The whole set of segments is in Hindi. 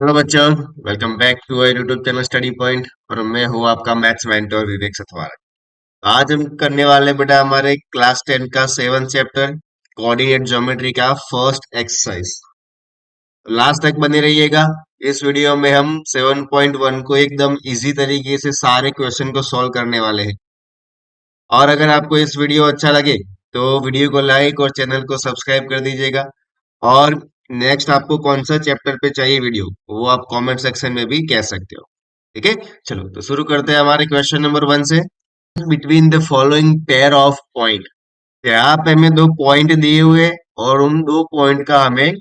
हेलो बच्चों, welcome back to our YouTube channel study point. और मैं हूँ आपका मैथ्स मेंटर विवेक सथवारा। आज हम करने वाले बेटा हमारे क्लास 10 का 7 चैप्टर कोऑर्डिनेट ज्योमेट्री का फर्स्ट एक्सरसाइज। लास्ट तक बने रहिएगा। इस वीडियो में हम 7.1 को एकदम इजी तरीके से सारे क्वेश्चन को सॉल्व करने वाले हैं। और अगर आपको इस वीडियो अच्छा लगे तो वीडियो को लाइक और चैनल को सब्सक्राइब कर दीजिएगा। और नेक्स्ट आपको कौन सा चैप्टर पे चाहिए वीडियो, वो आप कमेंट सेक्शन में भी कह सकते हो। ठीक है, चलो तो शुरू करते हैं हमारे क्वेश्चन नंबर 1 से। Between the following pair of point. यहाँ पे हमें दो पॉइंट दिए हुए और उन दो पॉइंट का हमें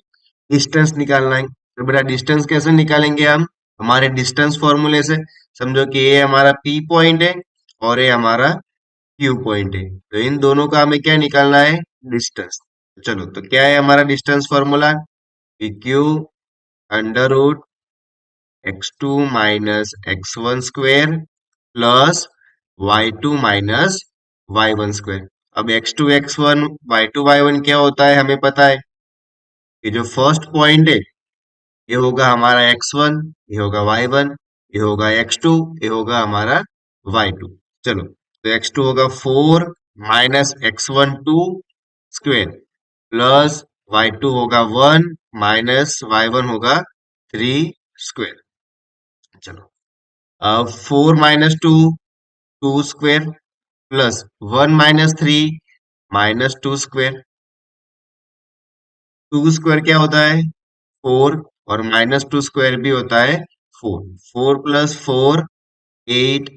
डिस्टेंस निकालना है। तो बेटा डिस्टेंस कैसे निकालेंगे हम? हमारे डिस्टेंस फॉर्मूले से। समझो कि ये हमारा पी पॉइंट है और ये हमारा क्यू पॉइंट है। तो इन दोनों का हमें क्या निकालना है? डिस्टेंस। चलो तो क्या है हमारा distance formula? P Q under root x2 minus x1 square plus y2 minus y1 square. अब x2 x1 y2 y1 क्या होता है हमें पता है। ये जो फर्स्ट पॉइंट है ये होगा हमारा x1, ये होगा y1, ये होगा x2, ये होगा हमारा y2। चलो तो x2 होगा 4 minus x1 2 square plus y2 होगा 1 माइनस y1 होगा 3 स्क्वेयर। चलो अब 4 minus 2 2 square plus 1 minus 3 minus 2 square. 2 square क्या होता है? 4। और माइनस 2 स्क्वायर भी होता है 4। 4 प्लस 4 8।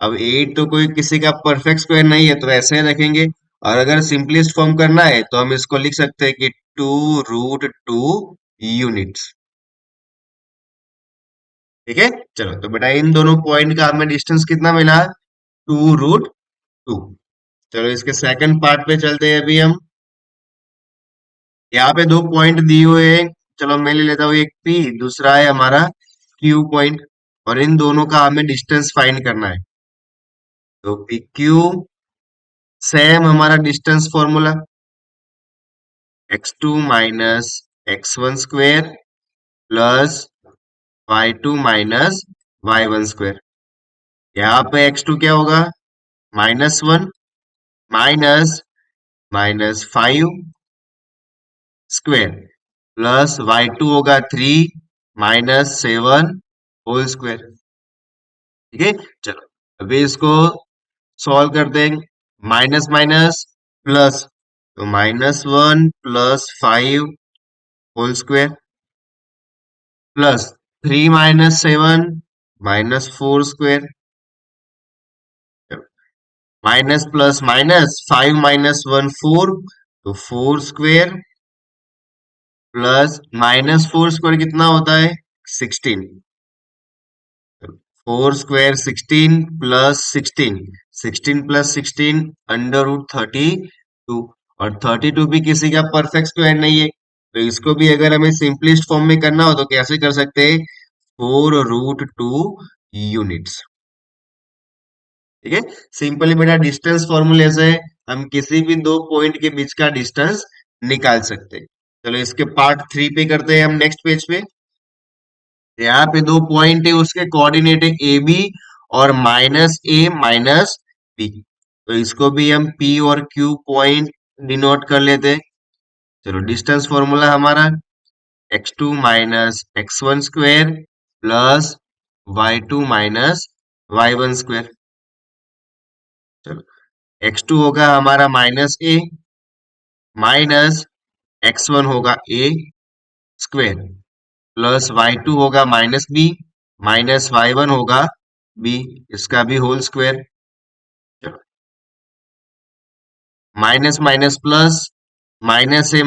अब 8 तो कोई किसी का परफेक्ट स्क्वायर नहीं है तो ऐसे ही रखेंगे। और अगर सिंपलेस्ट फॉर्म करना है तो हम इसको लिख सकते हैं कि 2 रूट 2 यूनिट्स। ठीक है, चलो तो बेटा इन दोनों पॉइंट का हमें डिस्टेंस कितना मिला? 2 रूट 2। चलो इसके सेकंड पार्ट पे चलते हैं अभी हम। यहाँ पे दो पॉइंट दिए हुए हैं। चलो मैं ले लेता हूँ एक पी, दूसरा है हमारा क्यू पॉइंट। और इन दोनों का हमें डिस्टेंस फाइंड करना है। तो पी क्यू सेम हमारा distance formula x2 minus x1 square plus y2 minus y1 square. यहाँ पे x2 क्या होगा? -1 minus minus 5 square plus y2 होगा 3 माइनस 7 होल स्क्वेयर। ठीक है, चलो अभी इसको सॉल्व करते हैं। माइनस माइनस प्लस, तो -1 plus 5 whole square plus 3 minus 7 -4 square. Minus plus minus 5 minus 1 4, तो 4 स्क्वेयर प्लस -4 स्क्वायर कितना होता है? 16। 4 square 16 plus 16, 16 plus 16 under root 32। और 32 भी किसी का परफेक्ट स्क्वायर नहीं है तो इसको भी अगर हमें सिंपलेस्ट फॉर्म में करना हो तो कैसे कर सकते हैं? 4 रूट 2 यूनिट्स। ठीक है, सिंपली बेटा डिस्टेंस फॉर्मूले से हम किसी भी दो पॉइंट के बीच का डिस्टेंस निकाल सकते हैं। चलो इसके पार्ट 3 पे करते हैं हम नेक्स्ट पेज पे। यहाँ पे दो पॉइंट है, उसके कोऑर्डिनेट है ए बी और -a माइनस बी। तो इसको भी हम पी और क्यू पॉइंट डिनोट कर लेते हैं। चलो डिस्टेंस फॉर्मूला हमारा x2 minus x1 square plus y2 minus y1 square. चलो x2 होगा हमारा -a माइनस x1 होगा a स्क्वेयर प्लस y2 होगा -b माइनस y1 होगा b, इसका भी whole square. Minus minus plus, minus a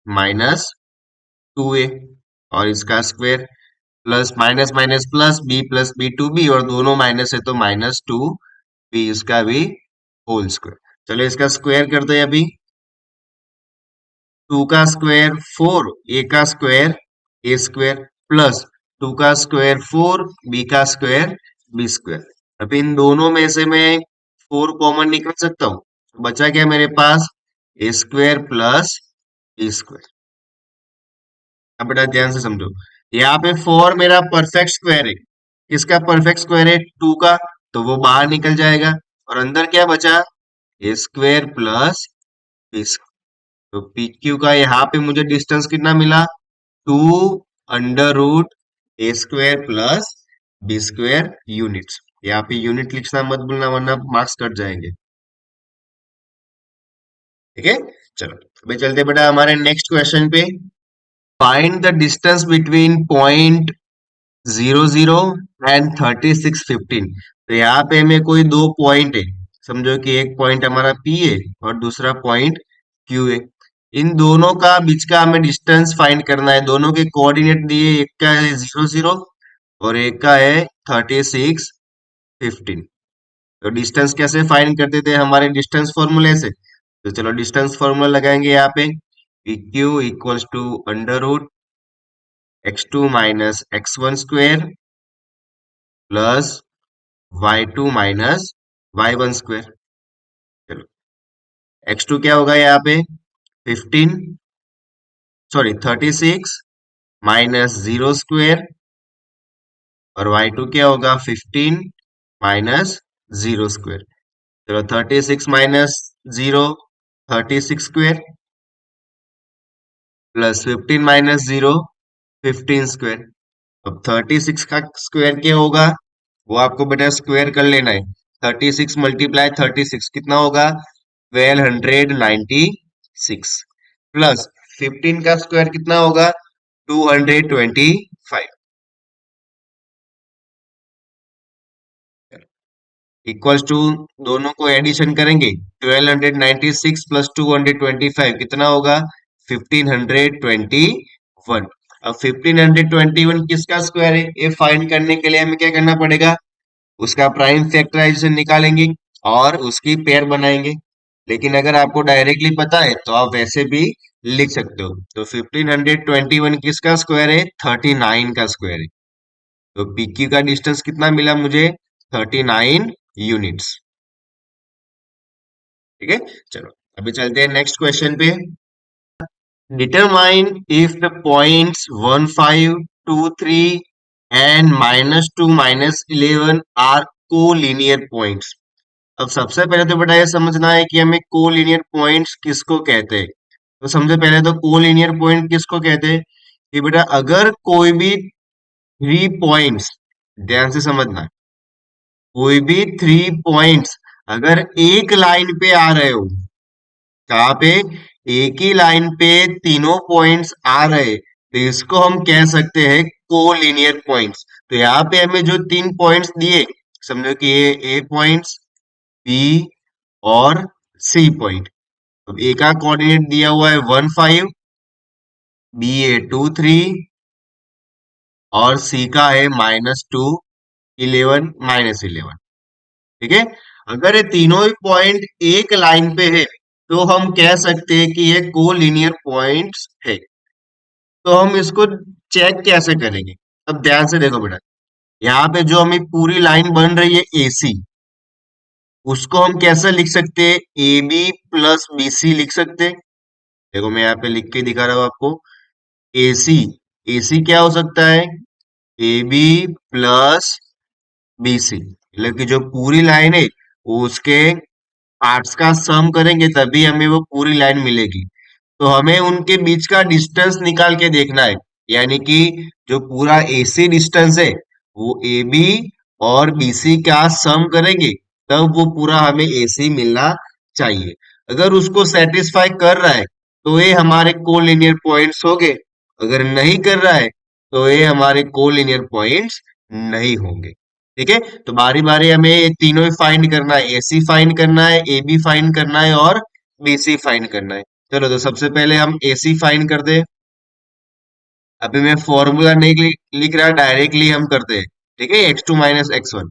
-2a और इसका square plus minus minus plus b two b, और दोनों माइनस है तो -2b, इसका भी होल स्क्वायर। चलो इसका स्क्वायर करते हैं अभी। 2 का स्क्वायर 4, ए का स्क्वायर ए स्क्वायर प्लस 2 का स्क्वायर 4, बी का स्क्वायर बी स्क्वायर। अब इन दोनों में से मैं 4 कॉमन निकाल सकता हूँ। बचा क्या मेरे पास? ए स्क्वायर प्लस बी स्क्वायर। अब बेटा ध्यान से समझो, यहाँ पे 4 मेरा परफेक्ट स्क्वायर है। किसका परफेक्ट स्क्वायर है? 2 का। तो वो बाहर निकल जाएगा और अंदर क्या बचा? A square plus b. तो पी क्यू का यहाँ पे मुझे डिस्टेंस कितना मिला? 2 under root a square plus b square units. यहाँ पे यूनिट लिखना मत भूलना वरना मार्क्स कट जाएंगे। ठीक है, चलो अभी चलते बेटा हमारे नेक्स्ट क्वेश्चन पे। Find the distance between point 00 and 3615। तो यहाँ पे हमें कोई दो पॉइंट है। समझो कि एक पॉइंट हमारा P है और दूसरा पॉइंट Q है। इन दोनों का बीच का हमें डिस्टेंस फाइंड करना है। दोनों के कोऑर्डिनेट दिए, एक का है 00 और एक का है 3615। तो डिस्टेंस कैसे फाइंड करते थे? हमारे डिस्टेंस फॉर्मूले से। तो चलो डिस्टेंस फॉर्मूला लगाएंगे यहाँ पे। P Q equals to under root x2 minus x1 square plus y2 minus y1 square. चलो x2 क्या होगा यहाँ पे? 15, सॉरी 36 माइनस 0 स्क्वेयर और y2 क्या होगा? 15 माइनस 0 स्क्वेयर। चलो 36 minus 0 36 square plus 15 minus 0 15 square. अब 36 का स्क्वायर क्या होगा? वो आपको बेटा स्क्वायर कर लेना है। 36 मल्टीप्लाई 36 कितना होगा? 1296 प्लस 15 का स्क्वायर कितना होगा? 225 इक्वल्स टू, दोनों को एडिशन करेंगे। 1296 प्लस 225 कितना होगा? 1521। अब 1521 किसका स्क्वायर है? ये फाइंड करने के लिए हमें क्या करना पड़ेगा? उसका प्राइम फैक्टराइजेशन निकालेंगे और उसकी पेयर बनाएंगे। लेकिन अगर आपको डायरेक्टली पता है तो आप वैसे भी लिख सकते हो। तो 1521 किसका स्क्वायर है? 39 का स्क्वायर है। तो पीक्यू का डिस्टेंस कितना मिला मुझे? 39 यूनिट्स। ठीक है, चलो अभी चलते हैं नेक्स्ट क्वेश्चन पे। Determine if the points 1 5 2 3 and -2 -11 are collinear points. अब सबसे पहले तो बेटा ये समझना है कि हमें कोलिनियर पॉइंट्स किसको कहते हैं। तो सबसे पहले तो कोलिनियर पॉइंट किसको कहते हैं कि बेटा अगर कोई भी थ्री पॉइंट्स, ध्यान से समझना, कोई भी थ्री पॉइंट्स अगर एक लाइन पे आ रहे हो, कहाँ पे? एक ही लाइन पे तीनों पॉइंट्स आ रहे, तो इसको हम कह सकते हैं कोलिनियर पॉइंट्स। तो यहाँ पे हमें जो तीन पॉइंट्स दिए, समझो कि ये ए पॉइंट्स, बी और सी पॉइंट। अब ए का कोऑर्डिनेट दिया हुआ है 1 5, बी है 2 3 और सी का है -2 11 -11। ठीक है, अगर ये तीनों ही पॉइंट एक लाइन पे है तो हम कह सकते हैं कि ये कोलिनियर पॉइंट्स है। तो हम इसको चेक कैसे करेंगे? अब ध्यान से देखो बेटा, यहाँ पे जो हमें पूरी लाइन बन रही है एसी, उसको हम कैसे लिख सकते हैं? A B plus B C लिख सकते हैं। देखो मैं यहाँ पे लिख के दिखा रहा हूँ आपको। एसी, एसी क्या हो सकता है? A B plus B C, मतलब कि जो पूरी लाइन है वो उसके पार्ट्स का सम करेंगे तभी हमें वो पूरी लाइन मिलेगी। तो हमें उनके बीच का डिस्टेंस निकाल के देखना है। यानी कि जो पूरा एसी डिस्टेंस है वो ए बी और बीसी का सम करेंगे, तब वो पूरा हमें एसी मिलना चाहिए। अगर उसको सेटिस्फाई कर रहा है तो ये हमारे कोलिनियर पॉइंट्स हो गए। अगर नहीं कर रहा है तो ये हमारे कोलिनियर पॉइंट्स नहीं होंगे। ठीक है, तो बारी बारी हमें ये तीनों ही फाइंड करना है। एसी फाइंड करना है, ए बी फाइंड करना है और बीसी फाइंड करना है। चलो तो सबसे पहले हम एसी फाइंड कर दे। अभी मैं फॉर्मूला नहीं लिख रहा, डायरेक्टली हम करते हैं। ठीक है, x2 माइनस x1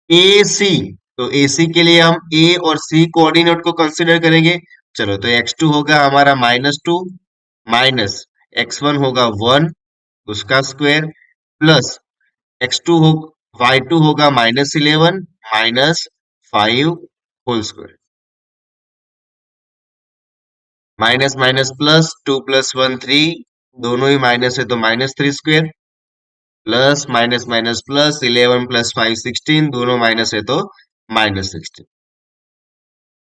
ए सी। तो एसी के लिए हम ए और सी कोऑर्डिनेट को कंसीडर करेंगे। चलो तो x2 होगा हमारा -2 माइनस x1 होगा 1 उसका स्क्वायर प्लस x2 हो y2 होगा -11 -5 whole square. Minus minus plus 2 + 1 3 दोनों ही माइनस है तो -3 square, plus minus minus plus 11 + 5 16, दोनों माइनस है तो -16।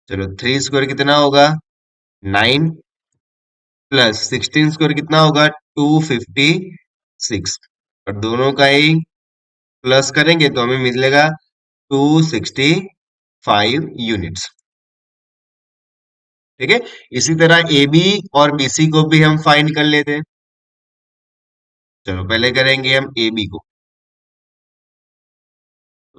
चलो 3 स्क्वायर कितना होगा? 9, प्लस 16 स्क्वायर कितना होगा? 256। और दोनों का ही प्लस करेंगे तो हमें मिलेगा 265 यूनिट्स। ठीक है। इसी तरह ए बी और बी सी को भी हम फाइंड कर लेते हैं। चलो पहले करेंगे हम ए बी को।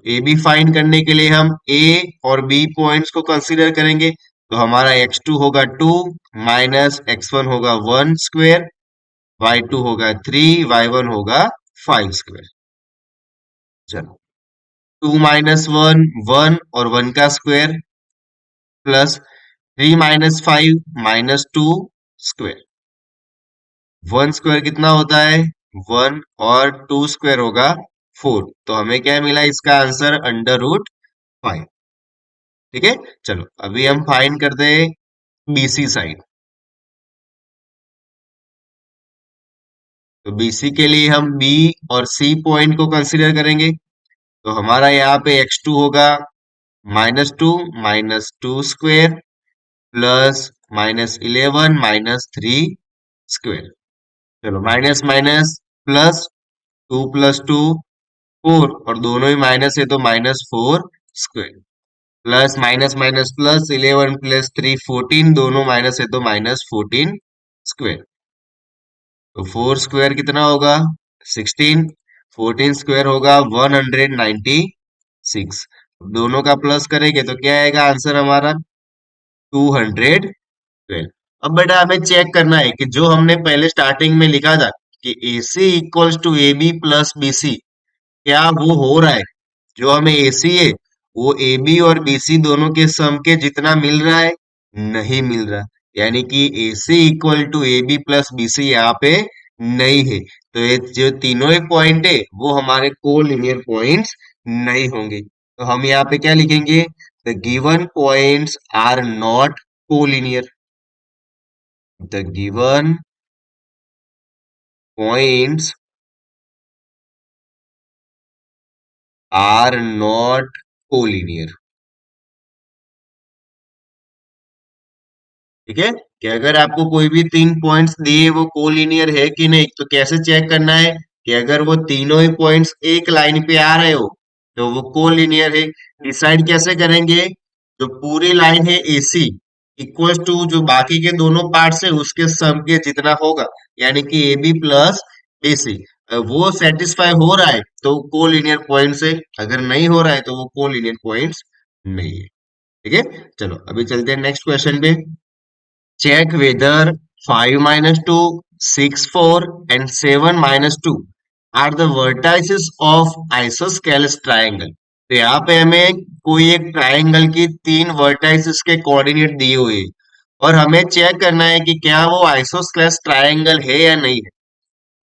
ए बी फाइंड करने के लिए हम ए और बी पॉइंट्स को कंसीडर करेंगे। तो हमारा x2 होगा 2, माइनस x1 होगा 1 स्क्वायर, y2 होगा 3, y1 होगा 5 स्क्वायर। चलो 2 - 1 1 और 1 का स्क्वायर, प्लस 3 - 5 -2 स्क्वायर। 1 स्क्वायर कितना होता है? 1, और 2 स्क्वायर होगा 4। तो हमें क्या मिला? इसका आंसर √5। ठीक है। चलो अभी हम फाइंड करते हैं बीसी साइड। तो बीसी के लिए हम बी और सी पॉइंट को कंसीडर करेंगे। तो हमारा यहाँ पे x2 होगा -2 -2 स्क्वायर, प्लस -11 -3 स्क्वायर। चलो माइनस माइनस प्लस, 2 + 2 4, और दोनों ही माइनस है तो -4 square, plus minus minus plus 11 + 3 14, दोनों माइनस है तो -14 स्क्वायर। तो 4 स्क्वायर कितना होगा? 16। 14 स्क्वायर होगा 196। दोनों का प्लस करेंगे तो क्या आएगा आंसर हमारा? 212। अब बेटा हमें चेक करना है कि जो हमने पहले स्टार्टिंग में लिखा था कि a C equals to a B plus B c, क्या वो हो रहा है? जो हमें ए सी है वो ए बी और बी सी दोनों के सम के जितना मिल रहा है? नहीं मिल रहा। यानी कि a c equal to a B plus B c यहाँ पे नहीं है। तो ये जो तीनों ही पॉइंट है वो हमारे कोलिनियर पॉइंट्स नहीं होंगे। तो हम यहाँ पे क्या लिखेंगे? The given points are not collinear. The given points are not collinear. ठीक है। कि अगर आपको कोई भी 3 पॉइंट्स दिए वो कोलिनियर है कि नहीं, तो कैसे चेक करना है? कि अगर वो तीनों ही पॉइंट्स एक लाइन पे आ रहे हो तो वो कोलिनियर है। डिसाइड कैसे करेंगे? जो पूरी लाइन है एसी इक्वल्स टू जो बाकी के दोनों पार्ट्स है उसके सम के जितना होगा, यानी कि A B plus B C, वो सेटिस्फाई हो रहा है तो कोलिनियर पॉइंट्स है, अगर नहीं हो रहा है तो वो कोलिनियर पॉइंट्स नहीं है। ठीक है। चलो अभी चलते हैं नेक्स्ट क्वेश्चन पे। Check whether 5 - 2, 6 4 and 7 - 2 are the vertices of isosceles triangle। तो यहाँ पे हमें कोई एक ट्राइंगल की 3 वर्टाइसिस के कोऑर्डिनेट दिए हुए हैं और हमें चेक करना है कि क्या वो आइसोस्केलेस ट्राइंगल है या नहीं है।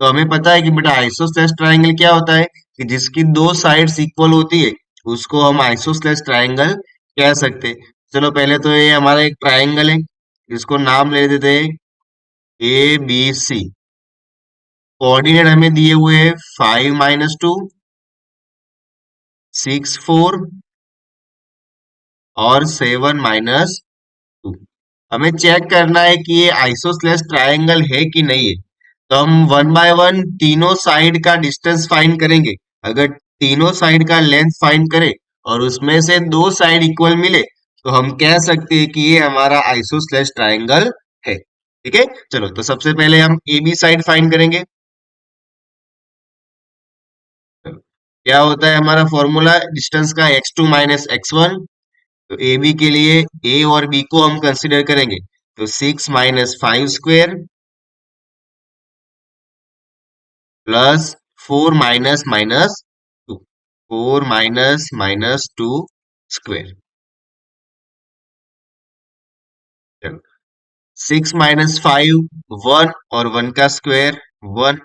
तो हमें पता है कि बेटा आइसोस्केलेस ट्राइंगल क्या होता है? कि जिसकी दो साइड्स इक्वल होती है उसको हम आइसोस्केलेस ट्राइंगल कह सकते हैं। चलो पहले तो ये हमारा एक ट्राइंगल है, इसको नाम ले देते हैं ए बी सी। कोऑर्डिनेट हमें दिए हुए हैं 5 - 2, 6 4 और 7 - 2। हमें चेक करना है कि ये आइसोस्लेस ट्रायंगल है कि नहीं है। तो हम वन बाय वन तीनों साइड का डिस्टेंस फाइंड करेंगे। अगर तीनों साइड का लेंथ फाइंड करें और उसमें से दो साइड इक्वल मिले तो हम कह सकते हैं कि ये हमारा आइसोस्लेस ट्रायंगल है। ठीक है। चलो तो सबसे पहले हम ए बी साइड फाइंड करेंगे। क्या होता है हमारा फॉर्मूला डिस्टेंस का? x2 - x1। तो ए बी के लिए ए और बी को हम कंसिडर करेंगे। तो 6 - 5 square, plus 4 minus minus 2, 4 minus 2 square. 6 - 5 1 और 1 का स्क्वायर 1,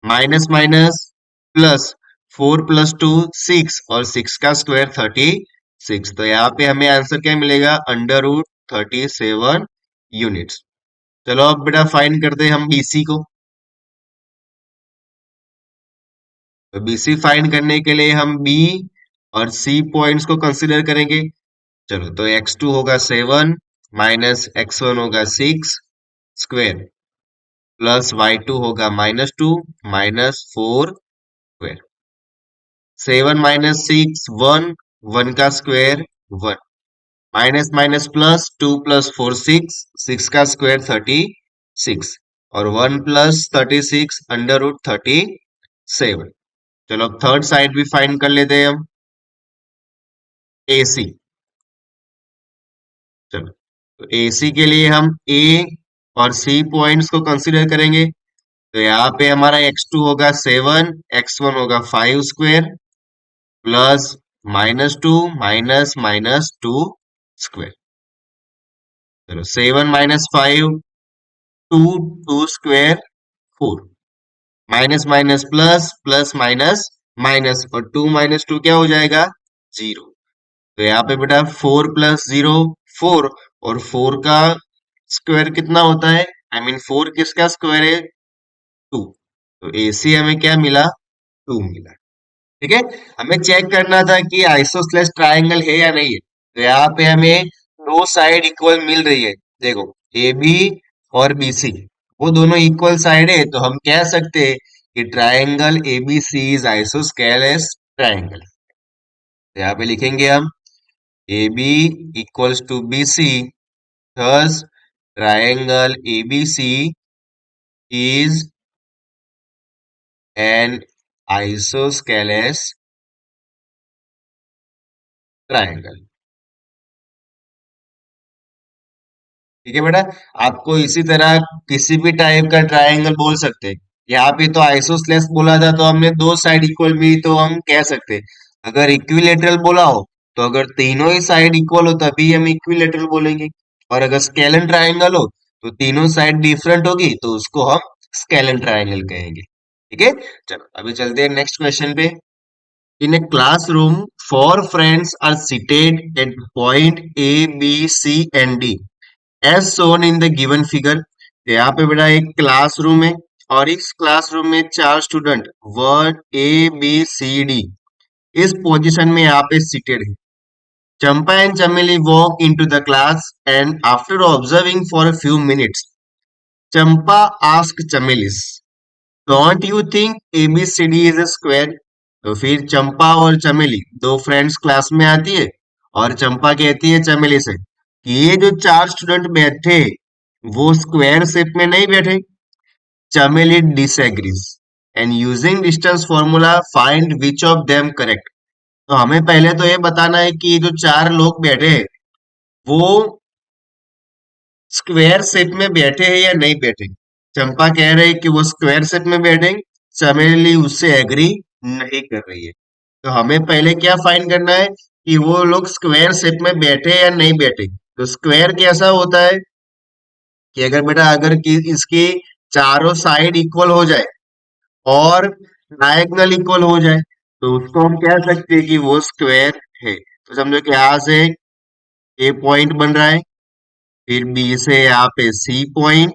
माइनस माइनस प्लस 4 + 2 6 और 6 का स्क्वायर 36। तो यहाँ पे हमें आंसर क्या मिलेगा? √37 यूनिट्स। चलो अब बेटा फाइंड करते हैं हम बीसी को। तो BC फाइंड करने के लिए हम B और C पॉइंट्स को कंसिडर करेंगे। चलो तो x2 होगा 7 माइनस x1 होगा 6 स्क्वायर प्लस y2 होगा -2 माइनस 4 स्क्वायर। 7 माइनस 6 1, 1 का square 1, minus minus plus 2 plus 4 6, 6 का स्क्वायर 36 और 1 प्लस 36 अंडर रूट 37। चलो अब थर्ड साइड भी फाइंड कर लेते हैं हम, AC। चलो तो AC के लिए हम A और C पॉइंट्स को कंसिडर करेंगे। तो यहाँ पे हमारा x2 होगा 7, x1 होगा 5 square plus -2 minus minus 2 square. चलो 7 minus 5 2, 2 square 4, minus minus plus plus minus minus और 2 माइनस 2 क्या हो जाएगा 0। तो यहाँ पे बेटा 4 प्लस 0 4 और 4 का स्क्वायर कितना होता है, आई मीन 4 किसका स्क्वायर है 2। तो AC हमें क्या मिला 2 मिला। ठीक है, हमें चेक करना था कि आइसोसेलेस ट्रायंगल है या नहीं है। तो यहाँ पे हमें दो साइड इक्वल मिल रही है। देखो AB और BC वो दोनों इक्वल साइड है, तो हम कह सकते हैं कि triangle ABC is isosceles triangle. तो यहाँ पे लिखेंगे हम AB equals to BC, thus triangle ABC is an isosceles triangle। ठीक है बेटा, आपको इसी तरह किसी भी टाइप का ट्रायंगल बोल सकते हैं। यहाँ पे तो आइसोस्लेस बोला था तो हमने दो साइड इक्वल भी तो हम कह सकते हैं। अगर इक्विलेटरल बोला हो तो अगर तीनों ही साइड इक्वल हो तभी हम इक्विलेटरल बोलेंगे, और अगर स्केलन ट्रायंगल हो तो तीनों साइड डिफरेंट होगी तो उसको हम स्केलन ट्रायंगल कहेंगे। ठीक है, चलो अभी चलते हैं नेक्स्ट क्वेश्चन पे। In a classroom, four friends are seated at point A, B, C and D as shown in the given figure. यहाँ पे बेटा एक क्लासरूम है और इस क्लासरूम में चार स्टूडेंट वर्ड A, B, C, D इस पोजीशन में यहाँ पे सीटेड है। Champa and Chameli walk into the class and after observing for a few minutes Champa ask चमेलिस, don't you think ABCD is a square. तो फिर चंपा और चमेली दो फ्रेंड्स क्लास में आती है और चंपा कहती है चमेली से कि ये जो चार स्टूडेंट बैठे वो स्क्वायर शेप में नहीं बैठे। चमेली disagrees and using distance formula find which of them correct. तो हमें पहले तो ये बताना है कि ये जो चार लोग बैठे हैं वो स्क्वायर शेप में बैठे हैं या नहीं बैठे। चंपा कह रहे हैं कि वो स्क्वायर शेप में बैठे, चमेली उससे एग्री नहीं कर रही है। तो हमें पहले क्या फाइंड करना है कि वो लोग स्क्वायर शेप में बैठे या नहीं बैठे। तो स्क्वायर कैसा होता है कि अगर बेटा अगर कि इसकी चारों साइड इक्वल हो जाए और डायगोनल इक्वल हो जाए तो उसको हम कह सकते हैं कि वो स्क्वायर है। तो समझो कि यहाँ से ए पॉइंट बन रहा है, फिर बी से यहाँ पे सी पॉइंट,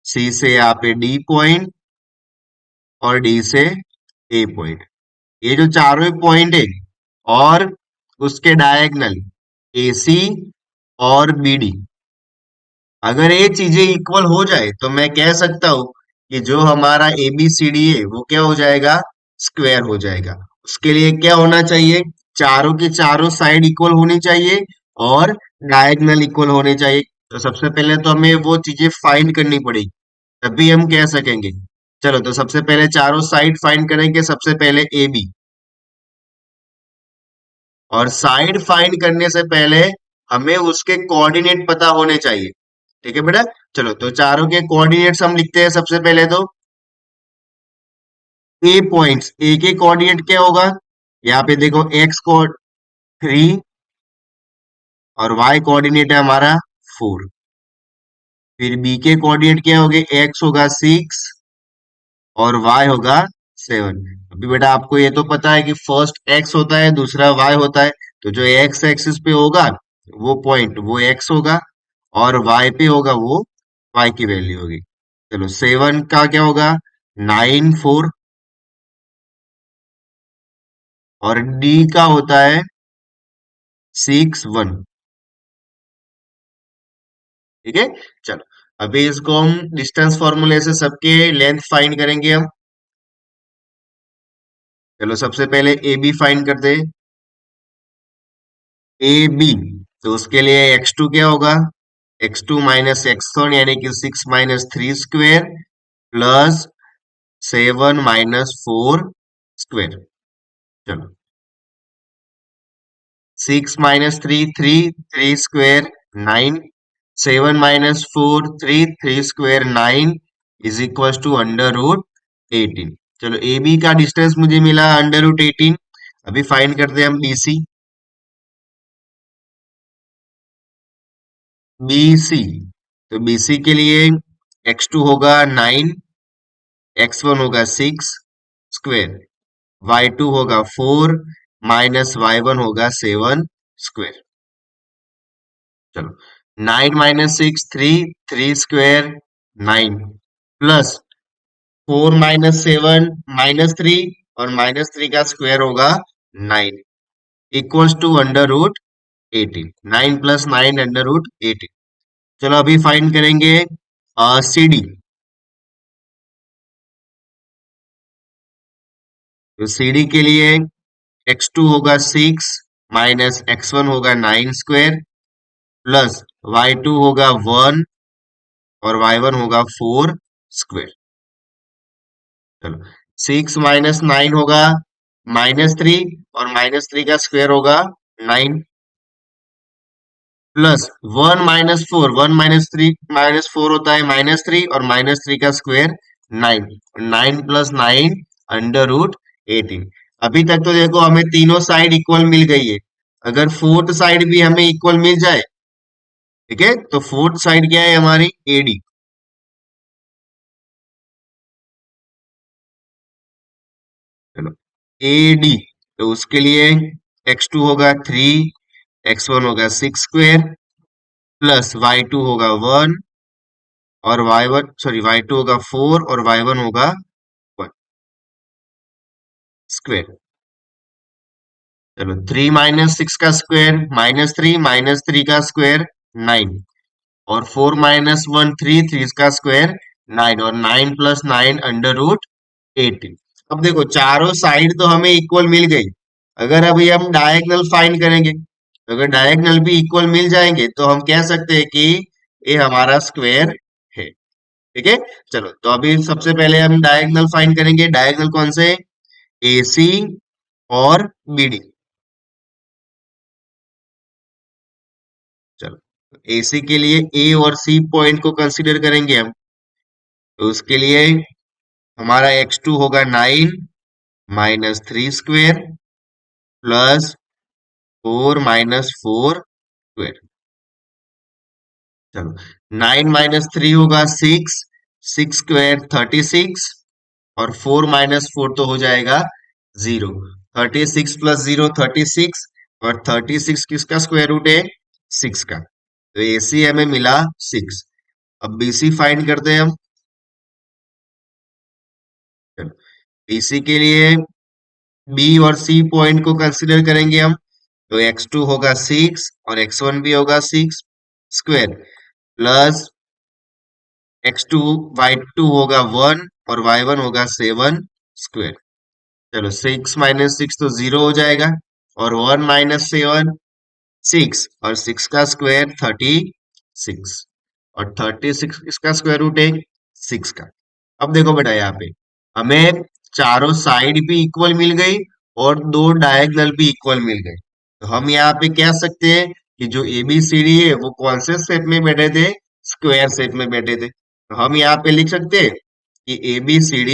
सी से यहाँ पे डी पॉइंट और डी से ए पॉइंट। ये जो चारों पॉइंट है और उसके डायगोनल ए सी और बी डी, अगर ये चीजें इक्वल हो जाए तो मैं कह सकता हूं कि जो हमारा ABCD है वो क्या हो जाएगा स्क्वायर हो जाएगा। उसके लिए क्या होना चाहिए, चारों की चारों साइड इक्वल होनी चाहिए और डायगोनल इक्वल होने चाहिए। तो सबसे पहले तो हमें वो चीजें फाइंड करनी पड़ेगी तभी हम कह सकेंगे। चलो तो सबसे पहले चारों साइड फाइंड करेंगे, सबसे पहले AB, और साइड फाइंड करने से पहले हमें उसके कोऑर्डिनेट पता होने चाहिए। ठीक है बेटा, चलो तो चारों के कोऑर्डिनेट्स हम लिखते हैं। सबसे पहले तो ए पॉइंट्स, ए के कोऑर्डिनेट क्या होगा, यहाँ पे देखो एक्स को 3 और वाई कोऑर्डिनेट है हमारा 4। फिर बी के कोऑर्डिनेट क्या होंगे, एक्स होगा 6 और वाई होगा 7। अभी बेटा आपको ये तो पता है कि फर्स्ट एक्स होता है दूसरा वाई होता है, तो जो एक्स एक्सिस पे होगा वो पॉइंट वो एक्स होगा और वाई पे होगा वो वाई की वैल्यू होगी। चलो 7 का क्या होगा 9 4, और डी का होता है 6 1। ठीक है, चलो अभी इसको हम डिस्टेंस फॉर्मूले से सबके लेंथ फाइंड करेंगे हम। चलो सबसे पहले ए बी फाइंड करते हैं। ए बी, तो उसके लिए x2 क्या होगा, x2 माइनस x1 यानी कि 6 - 3 स्क्वेयर प्लस 7 - 4 स्क्वेयर। चलो 6 - 3 3 square 9, 7 - 4 3 square 9 is equal to √18। चलो ए बी का डिस्टेंस मुझे मिला √18। अभी फाइंड करते हैं हम बी सी। बी सी, तो बी सी के लिए x2 होगा 9, x1 होगा 6 स्क्वेयर, y2 होगा 4 माइनस y1 होगा 7 स्क्वेयर। चलो 9 - 6 3 3 स्क्वेयर 9 प्लस 4 - 7 - 3 और -3 का स्क्वायर होगा 9 इक्वल्स टू √18। 9 + 9 √18। चलो अभी फाइंड करेंगे सी डी। तो सी डी के लिए x2 होगा 6 माइनस x1 होगा 9 स्क्वेयर प्लस y2 होगा 1 और y1 होगा 4 स्क्वेयर। चलो 6 - 9 होगा -3 और -3 का स्क्वायर होगा 9 प्लस 1 - 4, 1 - 3 - 4 होता है -3 और -3 का स्क्वायर 9, 9 + 9 √18। अभी तक तो देखो हमें तीनों साइड इक्वल मिल गई है। अगर फोर्थ साइड भी हमें इक्वल मिल जाए, ठीक है, तो फोर्थ साइड क्या है हमारी एडी। चलो एडी, तो उसके लिए x2 होगा 3, x1 होगा 6 स्क्वेयर प्लस y2 होगा 1 और y2 होगा 4 और y1 होगा 1 स्क्वेयर। चलो 3 - 6 का स्क्वायर -3 का स्क्वायर 9 और 4 - 1 3 का स्क्वायर 9 और 9 + 9 √18। अब देखो चारों साइड तो हमें इक्वल मिल गई। अगर अभी हम डायगोनल फाइंड करेंगे, अगर डायगोनल भी इक्वल मिल जाएंगे तो हम कह सकते हैं कि ये हमारा स्क्वायर है। ठीक है, चलो तो अभी सबसे पहले हम डायगोनल फाइंड करेंगे। डायगोनल कौन से, ए सी और बी डी। चलो एसी के लिए ए और सी पॉइंट को कंसीडर करेंगे हम। तो उसके लिए हमारा x2 होगा 9 - 3 स्क्वेयर प्लस 4 - 4 स्क्वेयर। चलो 9 - 3 होगा 6, 6 स्क्वेयर 36 और 4 - 4 तो हो जाएगा 0। 36 + 0 36 और 36 किसका स्क्वायर रूट है, 6 का। तो एसी हमें मिला 6। अब बीसी फाइंड करते हैं हम। बीसी के लिए बी और सी पॉइंट को कंसीडर करेंगे हम। तो x2 होगा 6 और x1 भी होगा 6 स्क्वायर प्लस x2 y2 होगा 1 और y1 होगा 7 स्क्वायर। चलो 6 - 6 तो 0 हो जाएगा और 1 - 7 6 और 6 का स्क्वायर 36 और 36 इसका स्क्वायर रूट है 6 का। अब देखो बेटा यहाँ पे हमें चारों साइड भी इक्वल मिल गई और दो डायगोनल भी इक्वल मिल गए। तो हम यहाँ पे कह सकते हैं कि जो ABCD है वो कौन से शेप में बैठे थे, स्क्वायर शेप में बैठे थे। तो हम यहाँ पे लिख सकते हैं कि ABCD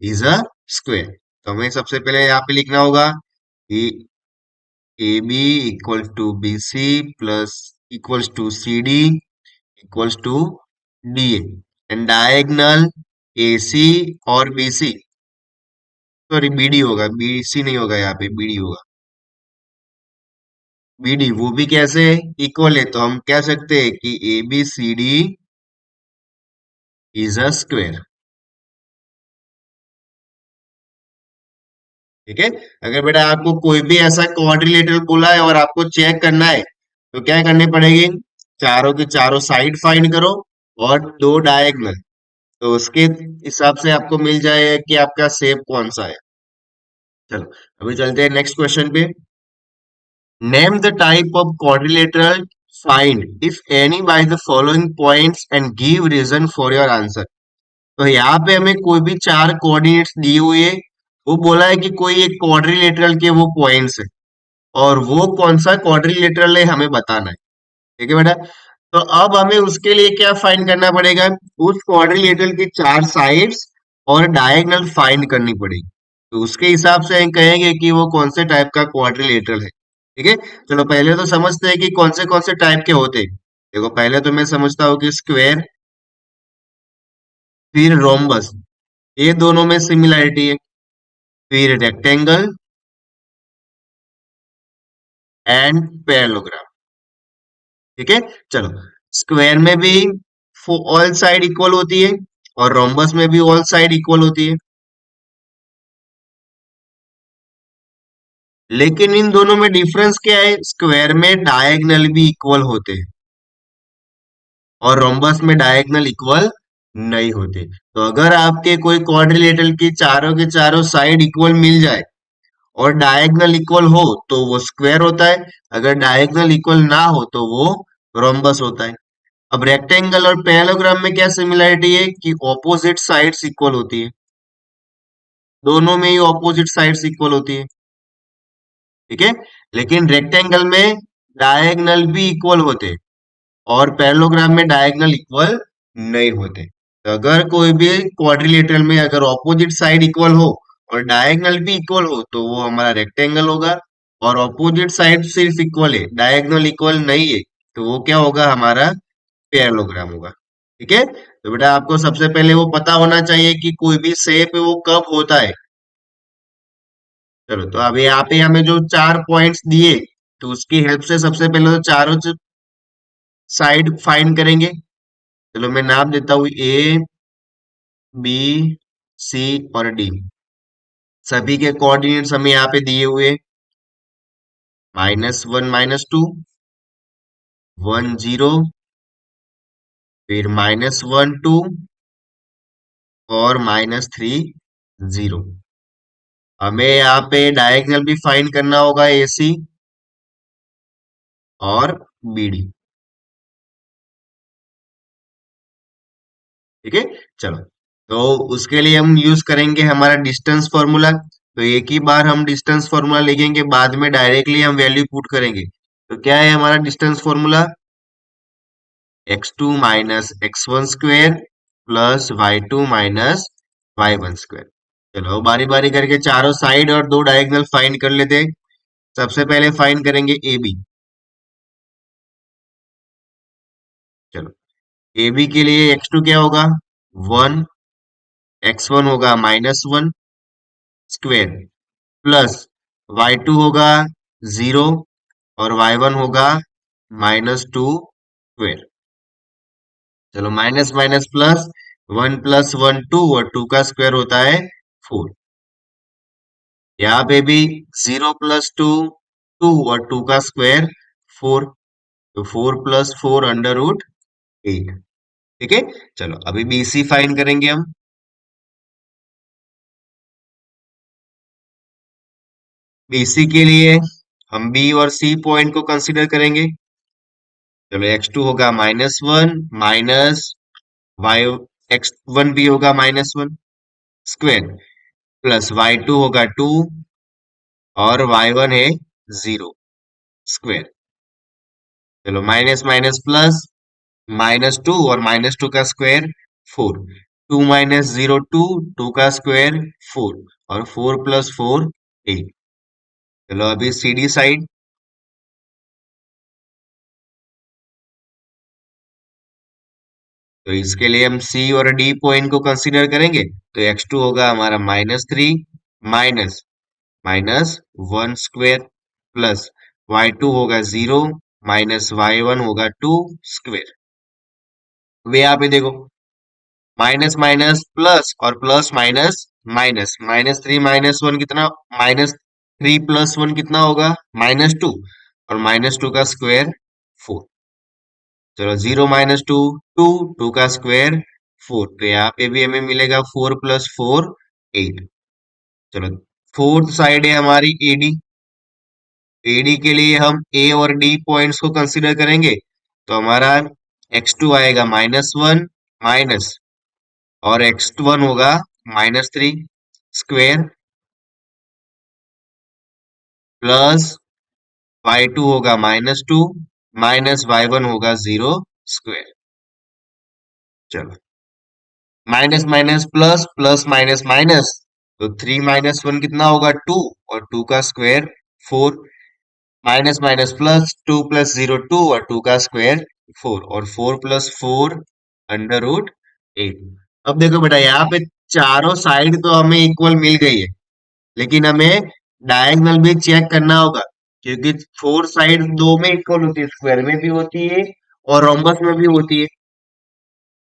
इज अ स्क्वायर। तो हमें सबसे पहले यहाँ पे लिखना होगा कि AB equal to BC plus equals to CD equals to DA and diagonal AC और BC, सॉरी BD होगा, BC नहीं होगा, यहाँ पे BD होगा। BD वो भी कैसे इक्वल है, तो हम कह सकते हैं कि ABCD इज अ स्क्वायर। ठीक है। अगर बेटा आपको कोई भी ऐसा क्वाड्रिलेटरल बोला है और आपको चेक करना है तो क्या करनी पड़ेगी, चारों के चारों साइड फाइंड करो और दो डायगनल, तो उसके हिसाब से आपको मिल जाएगा कि आपका शेप कौन सा है। चलो अभी चलते हैं नेक्स्ट क्वेश्चन पे। Name the type of quadrilateral, find if any by the following points and give reason for your answer. तो यहाँ पे हमें कोई भी चार कोऑर्डिनेट्स दिए हुए, वो बोला है कि कोई एक क्वाड्रिलेटरल के वो पॉइंट्स है और वो कौन सा क्वाड्रिलेटरल है हमें बताना है। ठीक है बेटा। तो अब हमें उसके लिए क्या फाइंड करना पड़ेगा, उस क्वाड्रिलेटरल की चार साइड्स और डायगोनल फाइंड करनी पड़ेगी। तो उसके हिसाब से हम कहेंगे कि वो कौन से टाइप का क्वाड्रिलेटरल है। ठीक है। चलो पहले तो समझते हैं कि कौन से टाइप के होते हैं। देखो पहले तो मैं समझता हूँ कि स्क्वायर, फिर रोम्बस, ये दोनों में सिमिलैरिटी है, फिर रेक्टेंगल एंड पैरेललोग्राम। ठीक है। चलो स्क्वायर में भी ऑल साइड इक्वल होती है और रोम्बस में भी ऑल साइड इक्वल होती है, लेकिन इन दोनों में डिफरेंस क्या है, स्क्वायर में डायगोनल भी इक्वल होते हैं और रोम्बस में डायगोनल इक्वल नहीं होते। तो अगर आपके कोई क्वाड्रिलेटरल की चारों के चारों साइड इक्वल मिल जाए और डायगोनल इक्वल हो तो वो स्क्वायर होता है, अगर डायगोनल इक्वल ना हो तो वो रोम्बस होता है। अब रेक्टेंगल और पैरेललोग्राम में क्या सिमिलरिटी है कि ऑपोजिट साइड्स इक्वल होती है, दोनों में ही ऑपोजिट साइड्स इक्वल होती है। ठीक है। लेकिन रेक्टेंगल में डायगोनल भी इक्वल होते हैं और पैरेललोग्राम में डायगोनल इक्वल नहीं होते। तो अगर कोई भी क्वाड्रिलेटरल में अगर ऑपोजिट साइड इक्वल हो और डायगोनल भी इक्वल हो तो वो हमारा रेक्टेंगल होगा, और ऑपोजिट साइड सिर्फ इक्वल है, डायगोनल इक्वल नहीं है, तो वो क्या होगा, हमारा पैरेललोग्राम होगा। ठीक है। तो बेटा आपको सबसे पहले वो पता होना चाहिए कि कोई भी शेप है वो कब होता है। चलो तो अब यहाँ पे हमें जो चार पॉइंट्स दिए, तो उसकी हेल्प से सबसे पहले तो चारों साइड फाइंड करेंगे। चलो मैं नाम देता हूँ ए, बी, सी और डी। सभी के कोऑर्डिनेट्स हमें यहाँ पे दिए हुए, -1 -2, 1 0, फिर -1 2 और -3 0। हमें यहाँ पे डायगोनल भी फाइंड करना होगा, ए सी और बी डी। ठीक है। चलो तो उसके लिए हम यूज करेंगे हमारा डिस्टेंस फॉर्मूला। तो एक ही बार हम डिस्टेंस फॉर्मूला लिखेंगे, बाद में डायरेक्टली हम वैल्यू पुट करेंगे। तो क्या है हमारा distance formula, x2 - x1 square plus y2 - y1 square. चलो बारी बारी करके चारों साइड और दो डायगोनल फाइंड कर लेते हैं। सबसे पहले फाइंड करेंगे ए बी। चलो ए बी के लिए x2 क्या होगा, 1, x1 होगा -1 स्क्वेयर प्लस y2 होगा 0 और y1 होगा -2 स्क्वेयर। चलो माइनस माइनस प्लस, 1 + 1 2 और 2 का स्क्वायर होता है 4। यहाँ पे भी 0 + 2 2 और 2 का स्क्वायर 4, तो 4 + 4 √8। ठीक है। चलो अभी BC फाइंड करेंगे हम। BC के लिए हम B और C पॉइंट को कंसीडर करेंगे। चलो x2 होगा -1 माइनस y, x1 भी होगा -1 स्क्वायर प्लस y2 होगा 2 और y1 है 0 स्क्वायर। चलो माइनस माइनस प्लस, -2 और -2 का स्क्वायर 4, 2 - 0 2, 2 का स्क्वायर 4 और 4 + 4 8। चलो अभी CD साइड। तो इसके लिए हम C और D पॉइंट को कंसीडर करेंगे। तो x2 होगा हमारा -3 माइनस -1 स्क्वायर प्लस y2 होगा 0 माइनस y1 होगा 2 स्क्वायर। वे यहाँ पे देखो, माइनस माइनस प्लस और प्लस माइनस माइनस -3 - 1 कितना, -3 + 1 कितना होगा, -2, और -2 का स्क्वायर 4। चलो 0 - 2 2, 2 का स्क्वायर 4, तो यहाँ पे भी हमें मिलेगा 4 + 4 8। चलो फोर्थ साइड है हमारी एडी। एडी के लिए हम ए और डी पॉइंट्स को कंसीडर करेंगे, तो हमारा x2 आएगा -1 माइनस, और x1 होगा -3 स्क्वेयर, प्लस y2 होगा -2 माइनस y1 होगा 0 स्क्वेयर। चलो minus minus plus, plus minus minus, तो 3 - 1 कितना होगा, 2, और 2 का स्क्वायर 4, माइनस माइनस प्लस, 2 + 0 2, और 2 का स्क्वायर 4, और 4 + 4 √8। अब देखो बेटा, यहाँ पे चारों साइड तो हमें इक्वल मिल गई है, लेकिन हमें डायगोनल भी चेक करना होगा, क्योंकि फोर साइड दो में इक्वल होती है, स्क्वायर में भी होती है और रोम्बस में भी होती है।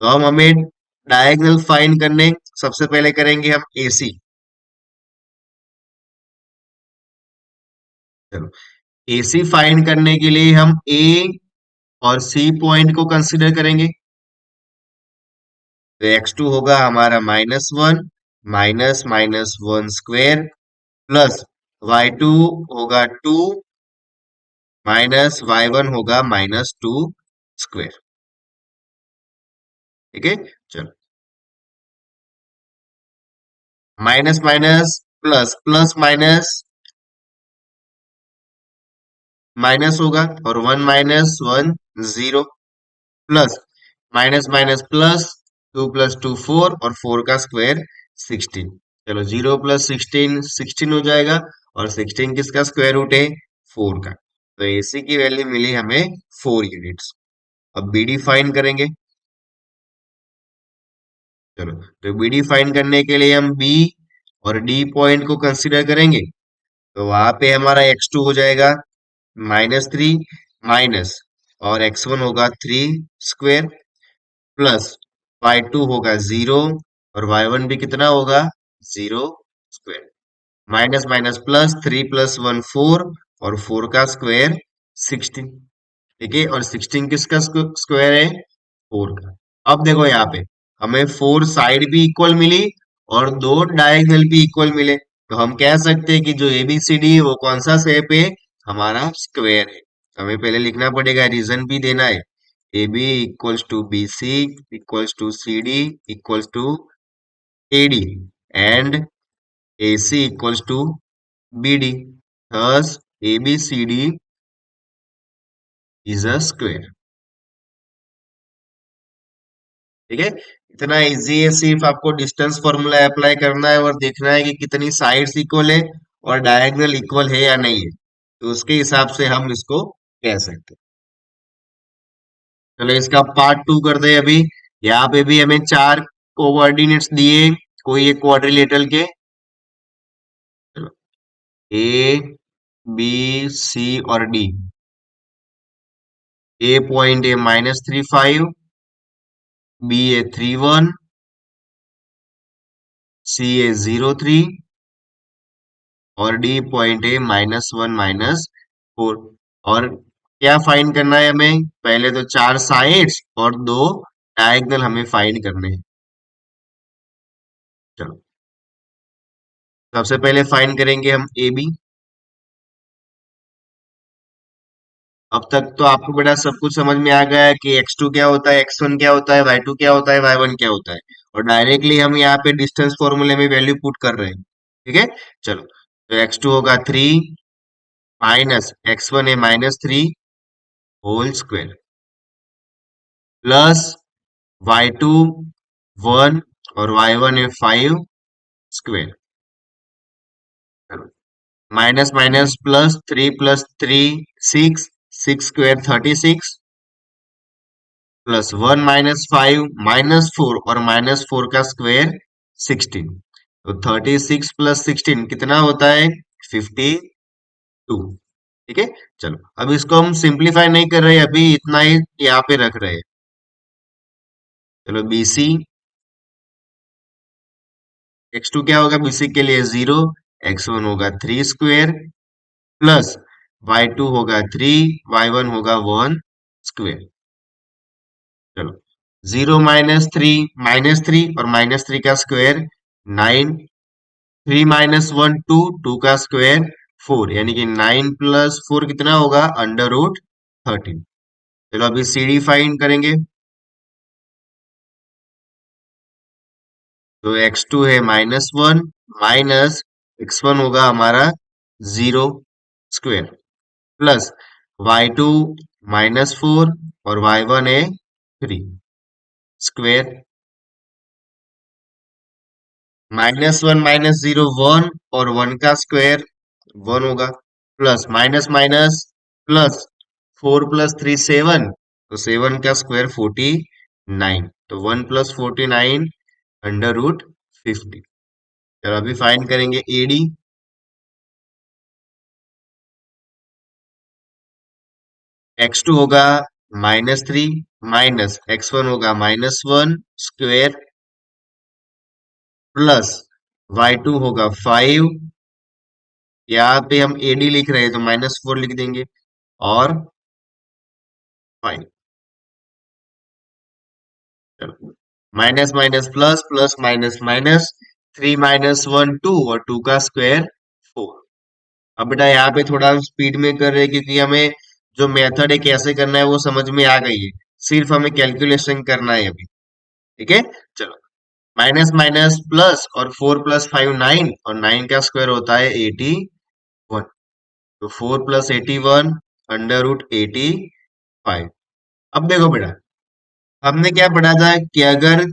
तो हम हमें डायगोनल फाइंड करने, सबसे पहले करेंगे हम एसी। चलो एसी फाइंड करने के लिए हम ए और सी पॉइंट को कंसीडर करेंगे, तो x2 होगा हमारा -1 minus minus 1 square, plus y2 होगा 2 माइनस y1 होगा -2 स्क्वेयर। ठीक है, चलो minus minus plus, plus minus minus होगा, और 1 - 1 0, प्लस माइनस माइनस प्लस, 2 + 2 4, और 4 का स्क्वायर 16। चलो 0 + 16 16 हो जाएगा, और 16 किसका स्क्वायर रूट है, 4 का। तो एसी की वैल्यू मिली हमें 4 यूनिट्स। अब बीडी फाइंड करेंगे। चलो तो बीडी फाइंड करने के लिए हम बी और डी पॉइंट को कंसीडर करेंगे, तो वहां पे हमारा x2 हो जाएगा -3 माइनस, और x1 होगा 3 स्क्वेयर, प्लस y2 होगा 0, और y1 भी कितना होगा, 0 स्क्वेयर, माइनस माइनस प्लस, 3 + 1 4, और 4 का स्क्वायर 16। ठीक है, और 16 किसका स्क्वायर है, 4 का। अब देखो यहाँ पे हमें 4 साइड भी इक्वल मिली और दो डायगोनल भी इक्वल मिले, तो हम कह सकते हैं कि जो एबीसीडी है वो कौन सा शेप है, हमारा स्क्वायर है। हमें पहले लिखना पड़ेगा, रीजन भी देना है, A B equals to B C equals to C D equals to A D, and A C equals to B D. Thus A B C D is a square. ठीक है, इतना इजी है, सिर्फ आपको डिस्टेंस फॉर्मूला अप्लाई करना है और देखना है कि कितनी साइड्स इक्वल है और डायगोनल इक्वल है या नहीं है, तो उसके हिसाब से हम इसको कह सकते हैं। चलो इसका पार्ट 2 करते हैं अभी। यहाँ पे भी हमें चार कोऑर्डिनेट्स दिए, कोई एक क्वाड्रिलेटरल के। ए बी सी और डी। ए पॉइंट है -3 5, बी है 3 1, सी है 0 3, और डी पॉइंट है -1 -4। और क्या फाइंड करना है हमें, पहले तो चार साइड्स और दो डायगोनल हमें फाइंड करने हैं। चलो सबसे पहले फाइंड करेंगे हम ए बी। अब तक तो आपको बेटा सब कुछ समझ में आ गया है कि x2 क्या होता है, x1 क्या होता है, y2 क्या होता है, y1 क्या होता है, और डायरेक्टली हम यहाँ पे डिस्टेंस फॉर्मूले में वैल्यू पुट कर रहे हैं। ठीक है, चलो तो x2 होगा 3 माइनस x1 है -3 होल स्क्वायर, प्लस y2 1, और y1 है 5 square, minus minus plus, 3 + 3 6, 6 square 36, plus 1 -5 -4, और -4 का स्क्वायर 16। तो 36 + 16 कितना होता है, 52। ठीक है, चलो अब इसको हम सिंप्लीफाई नहीं कर रहे, अभी इतना ही यहाँ पे रख रहे हैं। चलो BC x2 क्या होगा बेसिक के लिए 0, x1 होगा 3 स्क्वायर प्लस y2 होगा 3, y1 होगा 1 स्क्वायर। चलो 0 -3 और -3 का स्क्वायर 9, 3 -1 2, 2 का स्क्वायर 4, यानी कि 9 प्लस 4 कितना होगा √13। चलो अभी CD फाइंड करेंगे। तो x2 है -1 माइनस x1 होगा हमारा 0 स्क्वायर प्लस y2 -4 और y1 है 3 स्क्वायर। -1 -0 1 और 1 का स्क्वायर 1 होगा plus minus minus plus 4 plus 3 7, तो 7 का स्क्वायर 49, तो 1 प्लस 49 √50। चलो अभी फाइंड करेंगे एडी। x2 होगा -3 माइनस x1 होगा -1 स्क्वायर प्लस y2 होगा 5, यहाँ पे हम एडी लिख रहे हैं तो -4 लिख देंगे और 5। चलो minus minus plus plus minus minus, 3 -1 2 और 2 का स्क्वायर 4। अब बेटा यहाँ पे थोड़ा हम स्पीड में कर रहे हैं क्योंकि हमें जो मेथड है कैसे करना है वो समझ में आ गई है, सिर्फ हमें कैलकुलेशन करना है अभी। ठीक है, चलो माइनस माइनस प्लस और 4 प्लस 5 9 और 9 का स्क्वायर होता है 81, तो 4 प्लस 81 √85। अब देखो बेटा, हमने क्या पढ़ा था कि अगर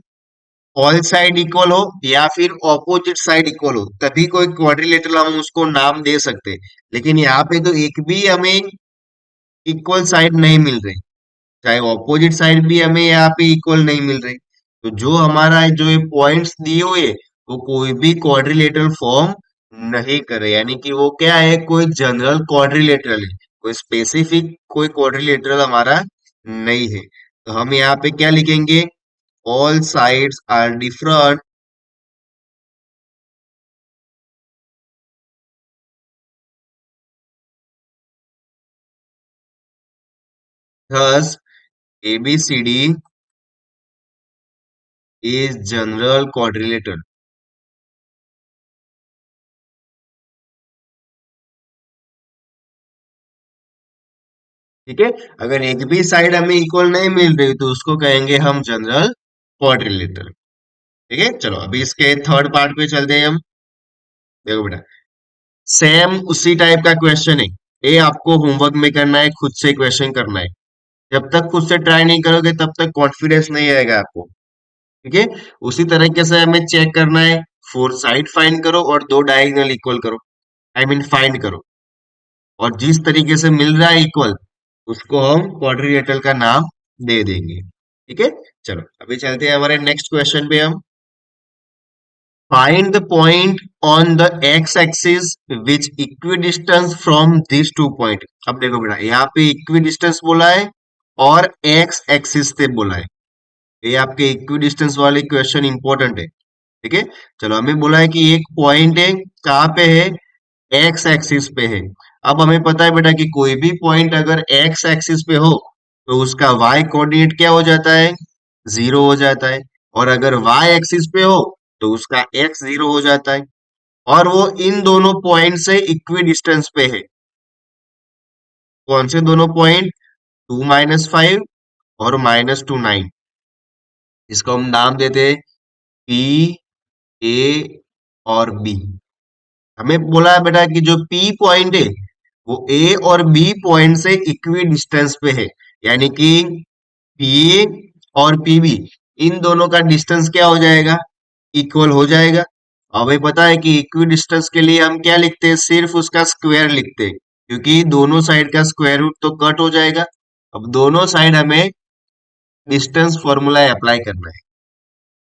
ऑल साइड इक्वल हो या फिर ऑपोजिट साइड इक्वल हो तभी कोई क्वाड्रिलेटरल हम उसको नाम दे सकते हैं। लेकिन यहाँ पे तो एक भी हमें इक्वल साइड नहीं मिल रही, चाहे ऑपोजिट साइड भी हमें यहाँ पे इक्वल नहीं मिल रही, तो जो हमारा जो ये पॉइंट्स दिए हुए वो कोई भी क्वाड्रिलेटरल फॉर्म नहीं करे, यानी कि वो क्या है कोई जनरल क्वाड्रिलेटरल है, कोई स्पेसिफिक कोई क्वाड्रिलेटरल हमारा नहीं है। तो हम यहाँ पे क्या लिखेंगे, all sides are different, thus ABCD is general quadrilateral। ठीक है, अगर एक भी साइड हमें इक्वल नहीं मिल रही तो उसको कहेंगे हम जनरल क्वाड्रिलेटरल। ठीक है, चलो अभी इसके थर्ड पार्ट पे चलते हैं हम। देखो बेटा, सेम उसी टाइप का क्वेश्चन है, ये आपको होमवर्क में करना है, खुद से क्वेश्चन करना है। जब तक खुद से ट्राई नहीं करोगे तब तक कॉन्फिडेंस नहीं आएगा आपको। ठीक है, उसी तरीके से हमें चेक करना है, फोर साइड फाइंड करो और दो डायगोनल इक्वल करो, आई मीन फाइंड करो, और जिस तरीके से मिल रहा है इक्वल उसको हम क्वाड्रिलेटरल का नाम दे देंगे। ठीक है, चलो अभी चलते हैं हमारे नेक्स्ट क्वेश्चन पे हम। Find the point on the x axis which equidistance from this two point. अब देखो बेटा, यहाँ पे इक्विडिस्टेंस बोला है और एक्स एक्सिस से बोला है, ये आपके इक्विडिस्टेंस वाले क्वेश्चन इंपॉर्टेंट है। ठीक है, चलो हमें बोला है कि एक पॉइंट है, कहाँ पे है, एक्स एक्सिस पे है। अब हमें पता है बेटा कि कोई भी पॉइंट अगर एक्स एक्सिस पे हो तो उसका वाई कोऑर्डिनेट क्या हो जाता है, 0 हो जाता है, और अगर वाई एक्सिस पे हो तो उसका एक्स 0 हो जाता है, और वो इन दोनों पॉइंट से इक्वी डिस्टेंस पे है। कौन से दोनों पॉइंट, 2 - 5 और -2 9। इसको हम नाम देते हैं पी, ए और बी। हमें बोला है बेटा कि जो पी पॉइंट है वो ए और बी पॉइंट से इक्वी डिस्टेंस पे है, यानी कि पी और पीबी इन दोनों का डिस्टेंस क्या हो जाएगा, इक्वल हो जाएगा। हमें पता है कि इक्वी डिस्टेंस के लिए हम क्या लिखते हैं, सिर्फ उसका स्क्वायर लिखते हैं, क्योंकि दोनों साइड का स्क्वायर रूट तो कट हो जाएगा। अब दोनों साइड हमें डिस्टेंस फॉर्मूला अप्लाई करना है।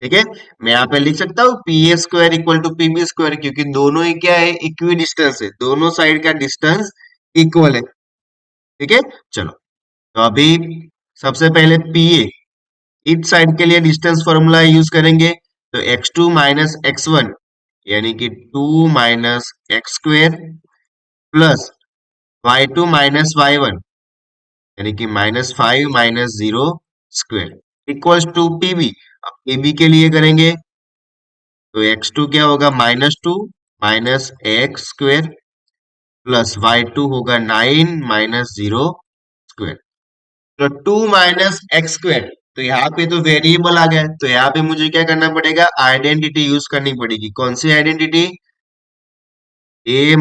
ठीक है, मैं यहाँ पे लिख सकता हूँ P A square equal to P B square, क्योंकि दोनों ही क्या है, इक्वी डिस्टेंस है, दोनों साइड का डिस्टेंस इक्वल है। ठीक है, चलो तो अभी सबसे पहले पी ए, इस साइड के लिए डिस्टेंस फॉर्मूला यूज करेंगे, तो x2 - x1 यानी कि 2 - x² प्लस y2 - y1 यानी कि -5 - 0² इक्वल्स टू पीबी। अब पीबी के लिए करेंगे तो x2 क्या होगा, -2 - x² प्लस y2 होगा 9 - 0²। तो 2 - x², तो यहाँ पे तो वेरिएबल आ गया, तो यहाँ पे मुझे क्या करना पड़ेगा, आइडेंटिटी यूज करनी पड़ेगी। कौन सी आइडेंटिटी, a -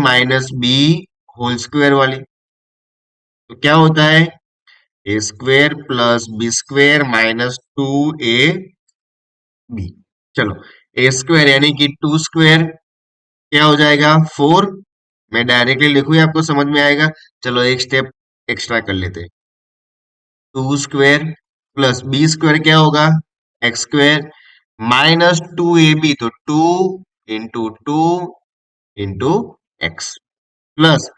b² वाली। तो क्या होता है, a² प्लस b² -2ab। चलो, a² यानी कि 2² क्या हो जाएगा, 4। मैं डायरेक्टली लिखूं या आपको समझ में आएगा, चलो एक स्टेप एक्स्ट्रा कर लेते हैं। 2² प्लस b² क्या होगा, x² -2ab, तो 2 × 2 × x प्लस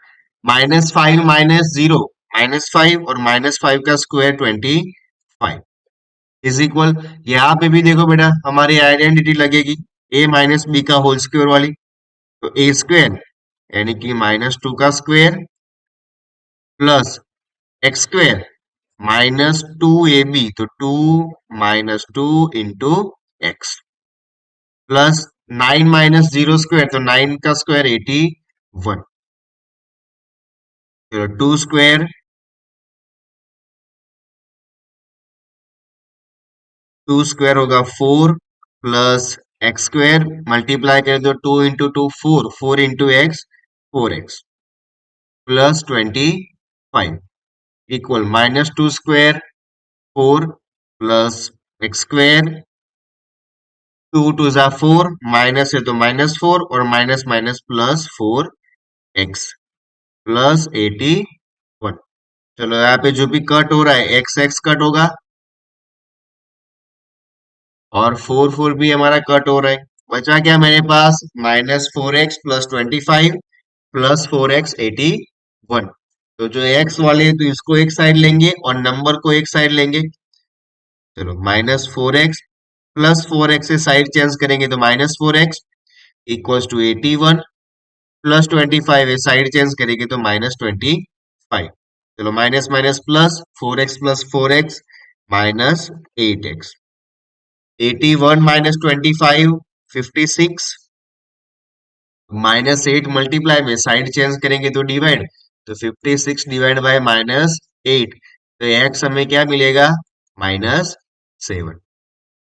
-5 - 0, -5 और -5 का स्क्वायर 25 इज इक्वल। यहाँ पे भी देखो बेटा हमारी आइडेंटिटी लगेगी, a - b का होल स्क्वायर वाली। तो a² यानी कि -2 का स्क्वायर प्लस x² -2ab, तो 2 - 2 × x प्लस 9 - 0² तो 9 का स्क्वायर 81। 2 स्क्वायर होगा 4 प्लस x² मल्टीप्लाई कर दो, 2 × 2 4, 4 × x 4x plus 25 equal -2 square 4 plus x², 2 × 2 = 4, minus है तो -4 और minus minus plus 4x plus 81। चलो यहाँ पे जो भी कट हो रहा है एक्स एक्स कट होगा और 4 भी हमारा कट हो रहा है। बचा क्या मेरे पास, -4x प्लस 25 प्लस 4x 81। तो जो x वाले हैं तो इसको एक साइड लेंगे और नंबर को एक साइड लेंगे। चलो, -4x प्लस 4x से साइड चेंज करेंगे तो -4x इक्वल्स टू 81 प्लस 25 है, साइड चेंज करेंगे तो -25। चलो, minus minus plus 4x -8x 81 - 25 56 -8 multiply में साइड चेंज करेंगे तो डिवाइड, तो 56 डिवाइड बाय -8, तो एक्स हमें क्या मिलेगा, -7।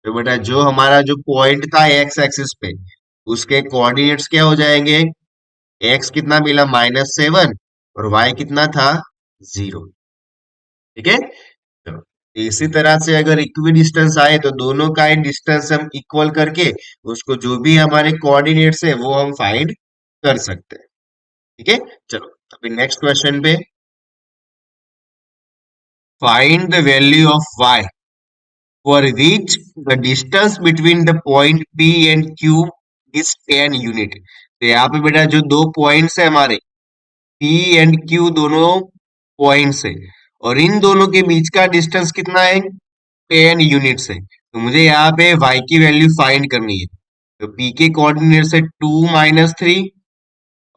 तो बेटा जो हमारा जो पॉइंट था एक्स एक्सिस पे उसके कोऑर्डिनेट्स क्या हो जाएंगे, एक्स कितना मिला -7 और वाई कितना था 0। ठीक है, चलो, इसी तरह से अगर इक्वी डिस्टेंस आए तो दोनों का डिस्टेंस हम इक्वल करके उसको जो भी हमारे कोऑर्डिनेट्स है वो हम फाइंड कर सकते हैं। ठीक है, चलो अभी नेक्स्ट क्वेश्चन पे, find the value of y for which the distance between the point P and Q is 10 unit. तो यहाँ पे बेटा जो दो पॉइंट्स है हमारे P एंड Q, दोनों पॉइंट्स है और इन दोनों के बीच का डिस्टेंस कितना है, 10 यूनिट्स है। तो मुझे यहाँ पे y की वैल्यू फाइंड करनी है। तो P के कोऑर्डिनेट्स है 2 - 3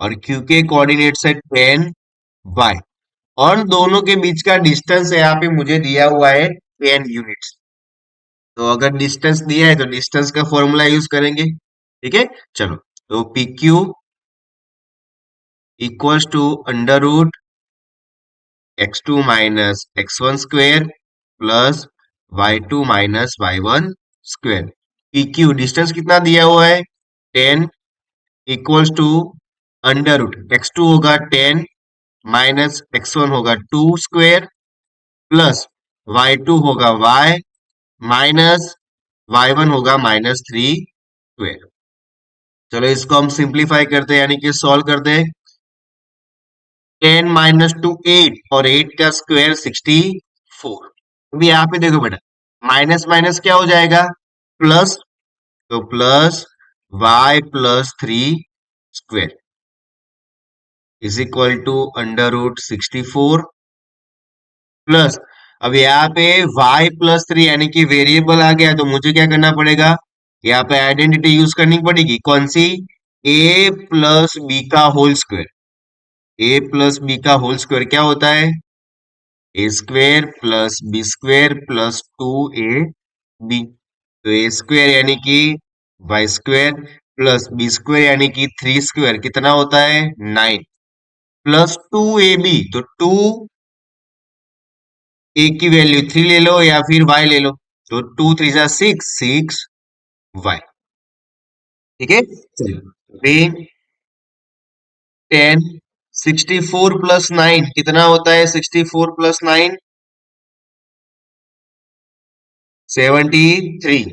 और Q के कोऑर्डिनेट्स है 10y और दोनों के बीच का डिस्टेंस है यहाँ पे मुझे दिया हुआ है 10 यूनिट्स। तो अगर डिस्टेंस दिया है तो डिस्टेंस का फॉर्मूला यूज करेंगे। ठीक है, चलो, तो P Q equals to √x2 - x1² plus y2 - y1²। P Q distance कितना दिया हुआ है 10 इक्वल्स टू √x2 होगा 10 माइनस x1 होगा 2² प्लस y2 होगा y माइनस y1 होगा -3²। चलो इसको हम सिंप्लीफाई करते हैं यानी कि सॉल्व करते हैं। 10 - 2 8 और 8 का स्क्वायर 64। अभी यहाँ पे देखो बेटा, माइनस माइनस क्या हो जाएगा, प्लस, तो plus y + 3² is equal to √64 plus, अब यहाँ पे y + 3 यानी कि वेरिएबल आ गया तो मुझे क्या करना पड़ेगा, यहाँ पे आइडेंटिटी यूज करनी पड़ेगी। कौन सी, ए प्लस बी का whole square, a plus b का होल स्क्वायर क्या होता है? A square plus b square plus 2ab। तो ए स्क्वायर यानी कि y square plus b square यानी कि 3 स्क्वायर कितना होता है? 9 प्लस 2ab। तो 2 ए की वैल्यू 3 ले लो या फिर वाई ले लो। तो 2 3 6, 6 वाई। ठीक है, चलो अभी 10, 64 प्लस 9 कितना होता है? 64 plus 9 73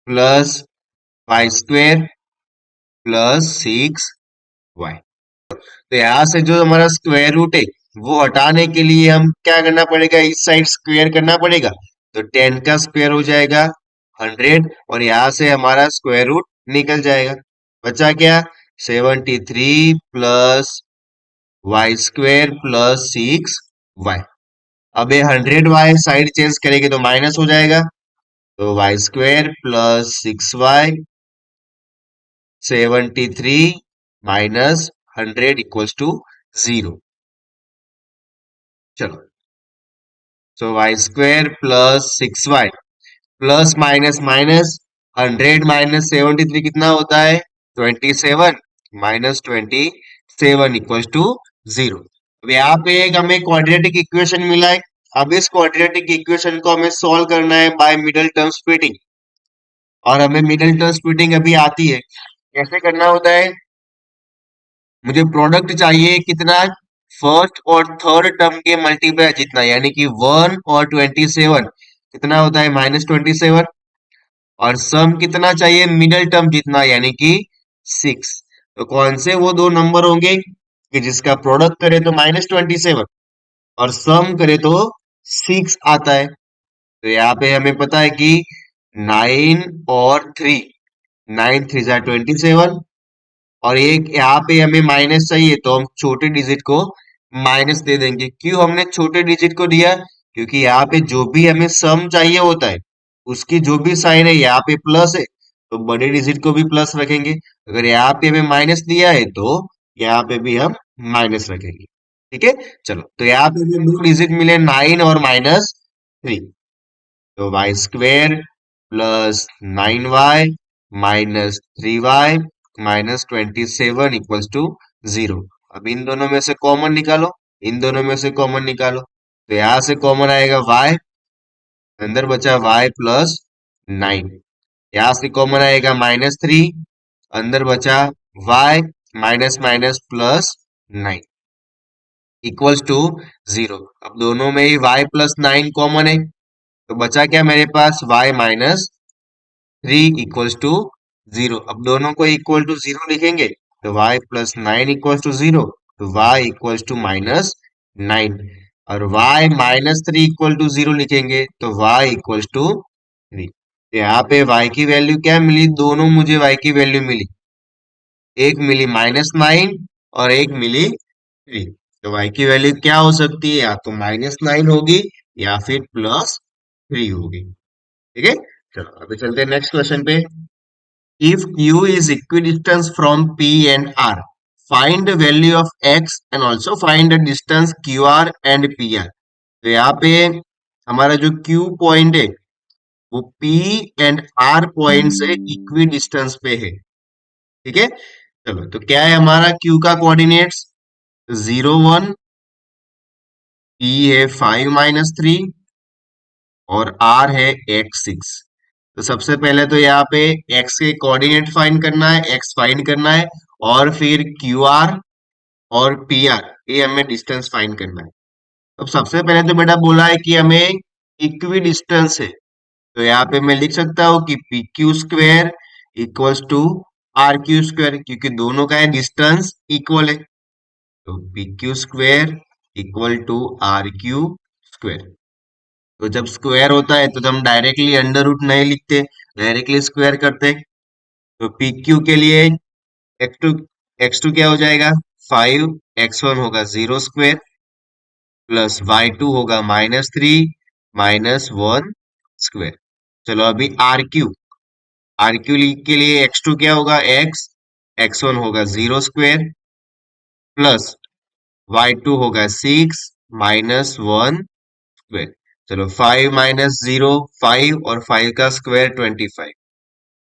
plus y square plus 6 y. तो यहां से जो हमारा स्क्वायर रूट है वो हटाने के लिए हम क्या करना पड़ेगा? इस साइड स्क्वायर करना पड़ेगा। तो 10 का स्क्वायर हो जाएगा 100 और यहां से हमारा स्क्वायर रूट निकल जाएगा। बचा क्या? 73 plus y square plus 6 y. अब ये 100 वाई साइड चेंज करेंगे तो माइनस हो जाएगा। तो y square plus 6 y, 73 minus 100 equals to 0। चलो, so y square plus 6 y plus minus minus 100 minus 73 कितना होता है? 27 माइनस 27 इक्वल्स टू 0। अब यहाँ पे एक हमें क्वाड्रेटिक इक्वेशन मिला है। अब इस क्वाड्रेटिक इक्वेशन को हमें सॉल्व करना है बाय मिडल टर्म स्प्लिटिंग। और हमें मिडल टर्म स्प्लिटिंग अभी आती है। कैसे करना होता है? मुझे प्रोडक्ट चाहिए कितना? फर्स्ट और थर्ड टर्म के मल्टीप्लाई जितना, यानी कि 1 और 27 कितना होता है? -27। और सम कितना चाहिए? मिडल टर्म जितना, यानी कि 6। तो कौन से वो दो नंबर होंगे कि जिसका प्रोडक्ट करे तो -27 और सम करे तो 6 आता है? तो यहाँ पे हमें पता है कि 9 और 3, 9 3 27 और एक यहाँ पे हमें माइनस चाहिए तो हम छोटे डिजिट को माइनस दे देंगे। क्यों हमने छोटे डिजिट को दिया? क्योंकि यहाँ पे जो भी हमें सम चाहिए होता है उसकी जो भी साइन है यहाँ पे प्लस है तो बड़े डिजिट को भी प्लस रखेंगे। अगर यहाँ पे हमें माइनस दिया है तो यहाँ पे भी हम माइनस रखेंगे। ठीक है, चलो तो यहाँ पे हमें दो डिजिट मिले 9 और -3। तो y square plus 9 y minus 3 y minus 27 equals to 0। अब इन दोनों में से कॉमन निकालो, इन दोनों में से कॉमन निकालो। तो यहां से कॉमन आएगा y, अंदर बचा y प्लस 9। यहां से कॉमन आएगा -3, अंदर बचा y minus minus plus 9 equals to 0। अब दोनों में ही y प्लस 9 कॉमन है तो बचा क्या मेरे पास? y minus 3 equals to 0। अब दोनों को इक्वल टू 0 लिखेंगे तो y प्लस 9 इक्वल्स टू 0। तो y इक्वल्स टू -9 और y -3 इक्वल टू 0 लिखेंगे तो y इक्वल्स टू 3। यहाँ पे y की वैल्यू क्या मिली? दोनों मुझे y की वैल्यू मिली। एक मिली -9 और एक मिली 3। तो y की वैल्यू क्या हो सकती है? या तो -9 होगी या फिर +3 होगी। ठीक है, चलो अभी चलते हैं नेक्स्ट क्वेश्चन पे। If Q is equidistance from P and R, find the value of X and also find the distance QR and PR। तो यहाँ पे हमारा जो Q पॉइंट है वो P एंड R पॉइंट से इक्वी डिस्टेंस पे है। ठीक है, चलो तो क्या है हमारा Q का कोऑर्डिनेट्स? 0 1, P है 5 - 3 और R है x 6। तो सबसे पहले तो यहाँ पे x के कोऑर्डिनेट फाइंड करना है, x फाइंड करना है और फिर क्यू आर और पी आर ये हमें डिस्टेंस फाइंड करना है। अब सबसे पहले तो बेटा बोला है कि हमें इक्वी डिस्टेंस है तो यहाँ पे मैं लिख सकता हूँ कि P Q square equals to R Q square, क्योंकि दोनों का डिस्टेंस इक्वल है। तो P Q square equal to R Q square. तो जब स्क्वायर होता है तो हम डायरेक्टली अंडर रूट नहीं लिखते, डायरेक्टली स्क्वायर करते हैं। तो पी क्यू के लिए एक्स टू क्या हो जाएगा? 5, x1 होगा 0 स्क्वायर प्लस y2 होगा -3 -1 स्क्वायर। चलो अभी RQ के लिए x2 क्या होगा, x, x1 होगा 0 स्क्वायर प्लस y2 होगा 6 - 1 स्क्वायर। चलो 5 - 0 5 और 5 का square 25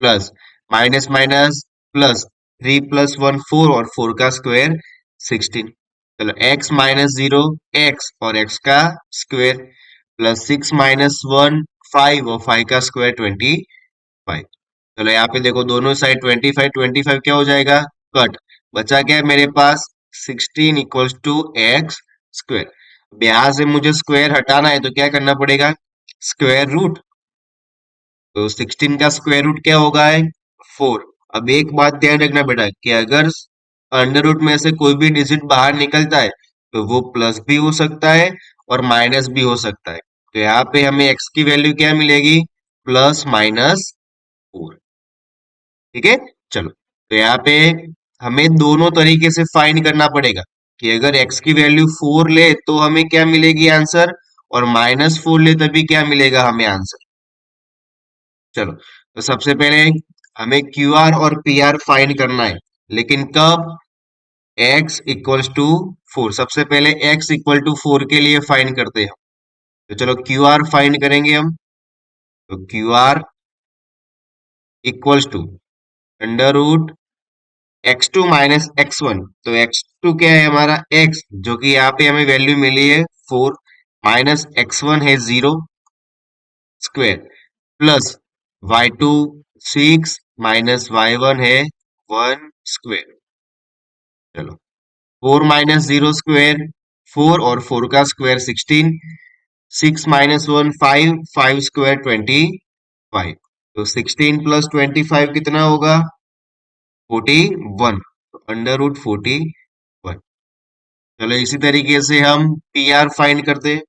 plus minus minus plus 3 + 1 4 और 4 का स्क्वायर 16। चलो x - 0 x और x का स्क्वायर प्लस 6 - 1 5 और 5 का स्क्वायर 25। चलो यहाँ पे देखो दोनों साइड 25 क्या हो जाएगा, कट। बचा क्या है मेरे पास, 16 = x²। यहाँ से मुझे स्क्वायर हटाना है तो क्या करना पड़ेगा, स्क्वायर रूट। तो 16 का स्क्वायर रूट क्या होगा है, 4। अब एक बात ध्यान रखना बेटा कि अगर अंडर रूट में से कोई भी डिजिट बाहर निकलता है तो वो प्लस भी हो सकता है और माइनस भी हो सकता है। तो यहाँ पे हमें x की वैल्यू क्या मिलेगी, +/-4। ठीक है। चलो तो यहाँ पे हमें दोनों तरीके से फाइंड करना पड़ेगा कि अगर x की वैल्यू 4 ले तो हमें क्या मिलेगी आंसर, और -4 ले तभी क्या मिलेगा हमें आंसर। चलो तो सबसे पहले हमें क्यू आर और पी आर फाइंड करना है, लेकिन कब, x = 4। सबसे पहले x = 4 के लिए फाइंड करते हैं। तो चलो क्यू आर फाइंड करेंगे हम। तो Q R equals to √x2 - x1। तो x2 क्या है हमारा, x, जो कि यहाँ पे हमें वैल्यू मिली है 4, माइनस x1 है 0 स्क्वायर प्लस y2 6 - y1 है 1 स्क्वायर। चलो 4 - 0 स्क्वायर 4 और 4 का स्क्वायर 16, 6 - 1 5, 5 स्क्वायर 25। तो 16 + 25 कितना होगा, 41। तो √41। चलो इसी तरीके से हम पी आर फाइंड करते हैं।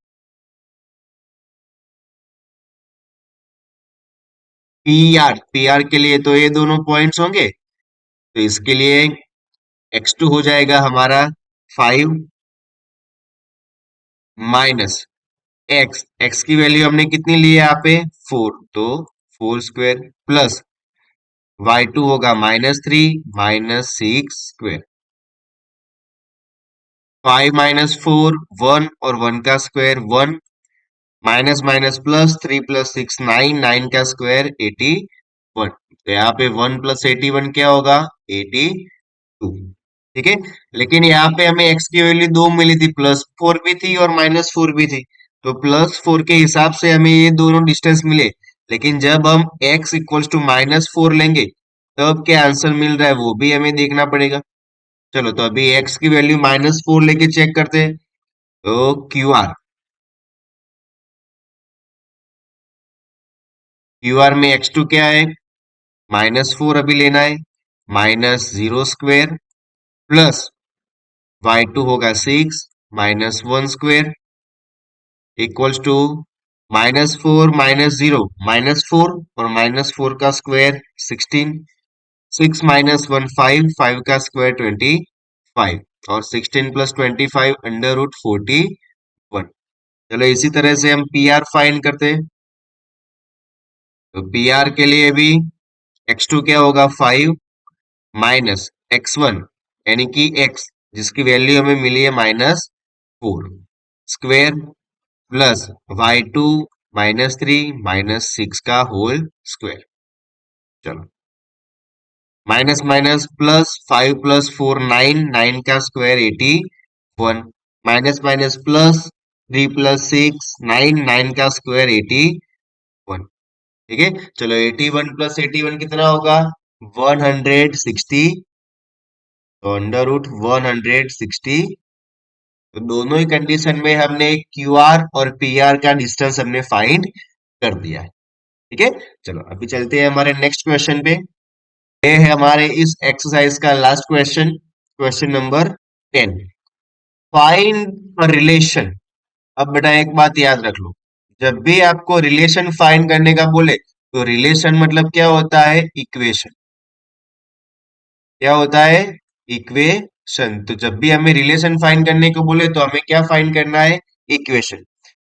पी आर के लिए तो ये दोनों पॉइंट्स होंगे, तो इसके लिए x2 हो जाएगा हमारा 5 माइनस x की वैल्यू हमने कितनी ली है यहाँ पे, 4, तो 4 स्क्वायर प्लस y2 होगा -3 - 6 स्क्वायर। 5 - 4 1 और 1 का स्क्वायर 1, माइनस माइनस प्लस 3 + 6 9, 9 का स्क्वायर 81। तो यहाँ पे 1 + 81 क्या होगा, 82। ठीक है। लेकिन यहाँ पे हमें x की वैल्यू 2 मिली थी, +4 भी थी और -4 भी थी। तो +4 के हिसाब से हमें ये दोनों डिस्टेंस मिले। लेकिन जब हम x = -4 लेंगे तब क्या आंसर मिल रहा है वो भी हमें देखना पड़ेगा। चलो तो अभी x की वैल्यू -4 लेके चेक करते हैं। तो क्यू आर में x2 क्या है, -4 अभी लेना है, -0 स्क्वायर प्लस y2 होगा 6 -1 स्क्वायर इक्वल्स टू -4 -0 -4 और -4 का स्क्वायर 16, 6 - 1 5, 5 का स्क्वायर 25 और 16 + 25 √41। चलो इसी तरह से हम पी आर फाइंड करते हैं। तो पी आर के लिए भी x2 क्या होगा, 5 माइनस x1 यानी कि x, जिसकी वैल्यू हमें मिली है -4 स्क्वायर प्लस y2 -3 - 6 का होल स्क्वायर। चलो माइनस माइनस प्लस 5 + 4 9, 9 का स्क्वायर 81, माइनस माइनस प्लस 3 + 6 9, 9 का स्क्वायर 81। ठीक है। चलो 81 + 81 कितना होगा, 160। तो √160। तो दोनों ही कंडीशन में हमने क्यू आर और पी आर का डिस्टेंस हमने फाइंड कर दिया है। ठीक है। चलो अभी चलते हैं हमारे नेक्स्ट क्वेश्चन पे। ये है हमारे इस एक्सरसाइज का last question, question number 10। Find a relation. अब बेटा एक बात याद रख लो, जब भी आपको रिलेशन फाइंड करने का बोले तो रिलेशन मतलब क्या होता है, इक्वेशन। क्या होता है, इक्वेशन। तो जब भी हमें रिलेशन फाइंड करने को बोले तो हमें क्या फाइंड करना है, equation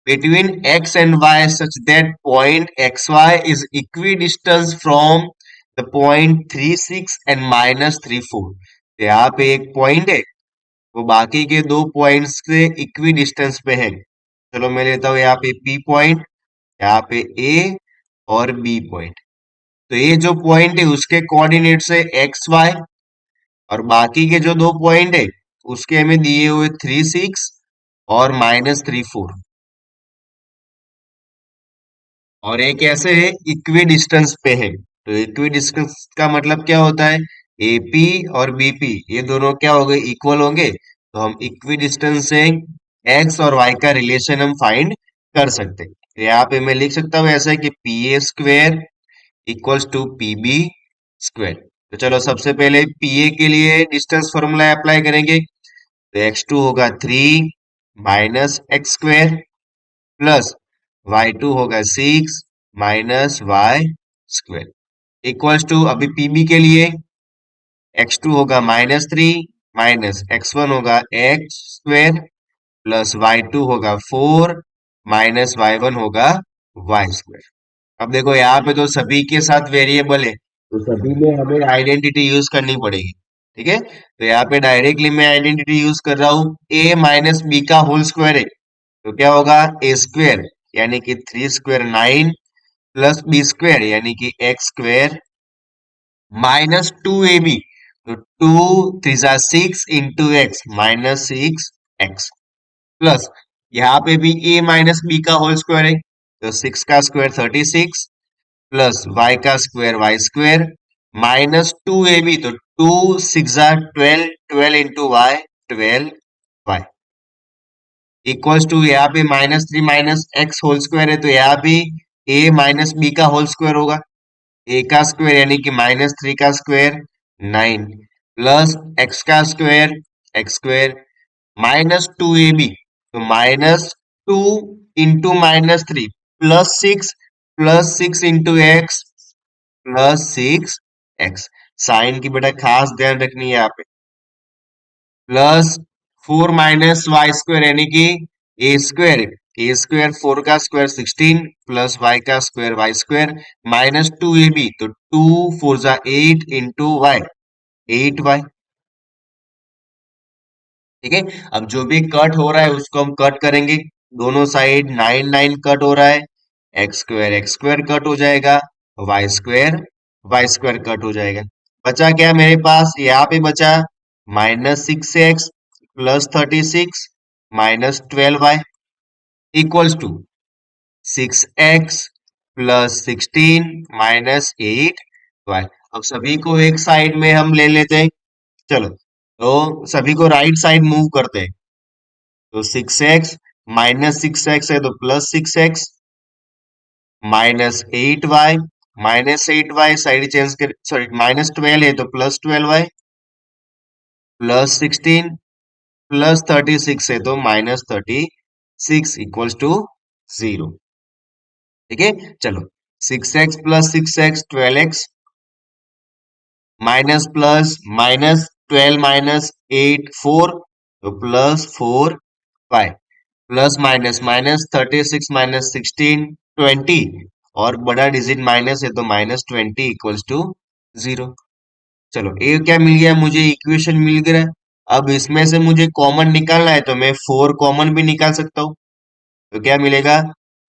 between x and y such that point xy is equidistant from the point 36 and -34। यहाँ पे एक पॉइंट है, वो बाकी के दो पॉइंट्स से इक्वी डिस्टेंस पे है। चलो मैं लेता हूँ यहाँ पे पी पॉइंट, यहाँ पे ए और बी पॉइंट। तो ये जो पॉइंट है उसके कोऑर्डिनेट्स है एक्स वाई, और बाकी के जो दो पॉइंट है उसके हमें दिए हुए 36 और -34। और एक ऐसे है इक्वी डिस्टेंस पे है। तो इक्वी डिस्टेंस का मतलब क्या होता है, एपी और बीपी ये दोनों क्या हो गए, इक्वल होंगे। तो हम इक्वी डिस्टेंस से एक्स और वाई का रिलेशन हम फाइंड कर सकते हैं। तो यहाँ पे मैं लिख सकता हूँ ऐसा है कि P A square equals to P B square. तो चलो सबसे पहले पी ए के लिए डिस्टेंस फॉर्मूला अप्लाई करेंगे। तो एक्स टू होगा 3 minus x square plus y2 होगा 6 minus y square equals to, अभी पीबी के लिए x2 होगा -3 माइनस x1 होगा एक्स स्क्वेयर प्लस y2 होगा 4 माइनस y1 होगा वाई स्क्वेयर। अब देखो यहाँ पे तो सभी के साथ वेरिएबल है, तो सभी में हमें आइडेंटिटी यूज करनी पड़ेगी। ठीक है, तो यहाँ पे डायरेक्टली मैं आइडेंटिटी यूज कर रहा हूँ, a माइनस बी का होल स्क्वायर है। तो क्या होगा, ए स्क्वेयर यानी कि 3 स्क्वेयर 9 प्लस बी स्क्वेयर यानी कि एक्स स्क्वेयर माइनस 2ab। तो 2 3 6 into x minus 6x plus यहाँ पे भी a माइनस बी का होल स्क्वायर है। तो 6 का स्क्वायर 36 प्लस y का square y square minus 2ab। तो 2 6 12, 12 into Y 12y equals to, यहाँ पे -3 माइनस एक्स होल स्क्वायर है, तो यहाँ भी a माइनस बी का होल स्क्वायर होगा। a का स्क्वायर यानी कि -3 का स्क्वायर 9 प्लस x का स्क्वायर एक्स स्क्वायर -2ab। तो -2 into -3 plus 6 into x plus 6x। Sign की बेटा खास ध्यान रखनी है यहाँ पे। प्लस 4 माइनस वाई स्क्वायर यानी कि ए स्क्वायर 4 का स्क्वायर 16 प्लस वाई का स्क्वायर वाई स्क्वायर -2ab। तो 2 4 8 इंटू वाई 8y। ठीक है, अब जो भी कट हो रहा है उसको हम कट करेंगे। दोनों साइड 9 9 कट हो रहा है, एक्स स्क्वायर कट हो जाएगा, वाई स्क्वायर कट हो जाएगा। बचा क्या मेरे पास, यहाँ पे बचा -6x plus 36 -12y equals to 6x plus 16 -8y। अब सभी को एक साइड में हम ले लेते हैं। चलो, तो सभी को राइट साइड मूव करते हैं। तो 6x -6x है तो +6x -8y -8y side change कर, सॉरी -12 है तो +12y +16 +36 है तो -36 इक्वल्स टू 0। ठीक है, चलो 6x plus 6x 12x minus plus -12 -8 4, तो +4y प्लस माइनस -36 -16 20, और बड़ा डिजिट माइनस है तो -20 इक्वल्स टू 0। चलो ये क्या मिल गया, मुझे इक्वेशन मिल गया। अब इसमें से मुझे कॉमन निकालना है तो मैं 4 कॉमन भी निकाल सकता हूँ। तो क्या मिलेगा,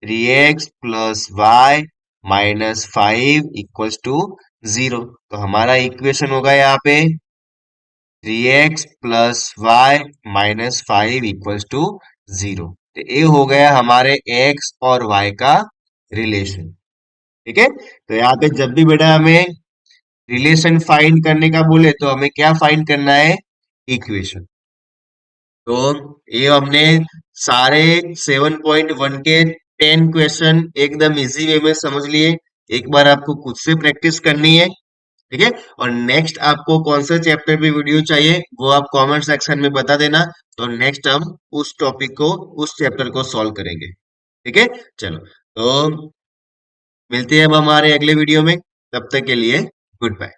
3x plus Y -5 equals to 0। तो हमारा इक्वेशन होगा यहाँ पे 3x plus Y -5 equals to 0। तो ये हो गया हमारे x और y का रिलेशन। ठीक है, तो यहाँ पे जब भी बेटा हमें रिलेशन फाइंड करने का बोले तो हमें क्या फाइंड करना है, इक्वेशन। तो ये हमने सारे 7.1 के 10 क्वेश्चन एकदम इजी वे में समझ लिए। एक बार आपको खुद से प्रैक्टिस करनी है। ठीक है, और नेक्स्ट आपको कौन सा चैप्टर पे वीडियो चाहिए वो आप कमेंट सेक्शन में बता देना। तो नेक्स्ट हम उस टॉपिक को, उस चैप्टर को सॉल्व करेंगे। ठीक है, चलो तो मिलते हैं अब हमारे अगले वीडियो में। तब तक के लिए गुड बाय।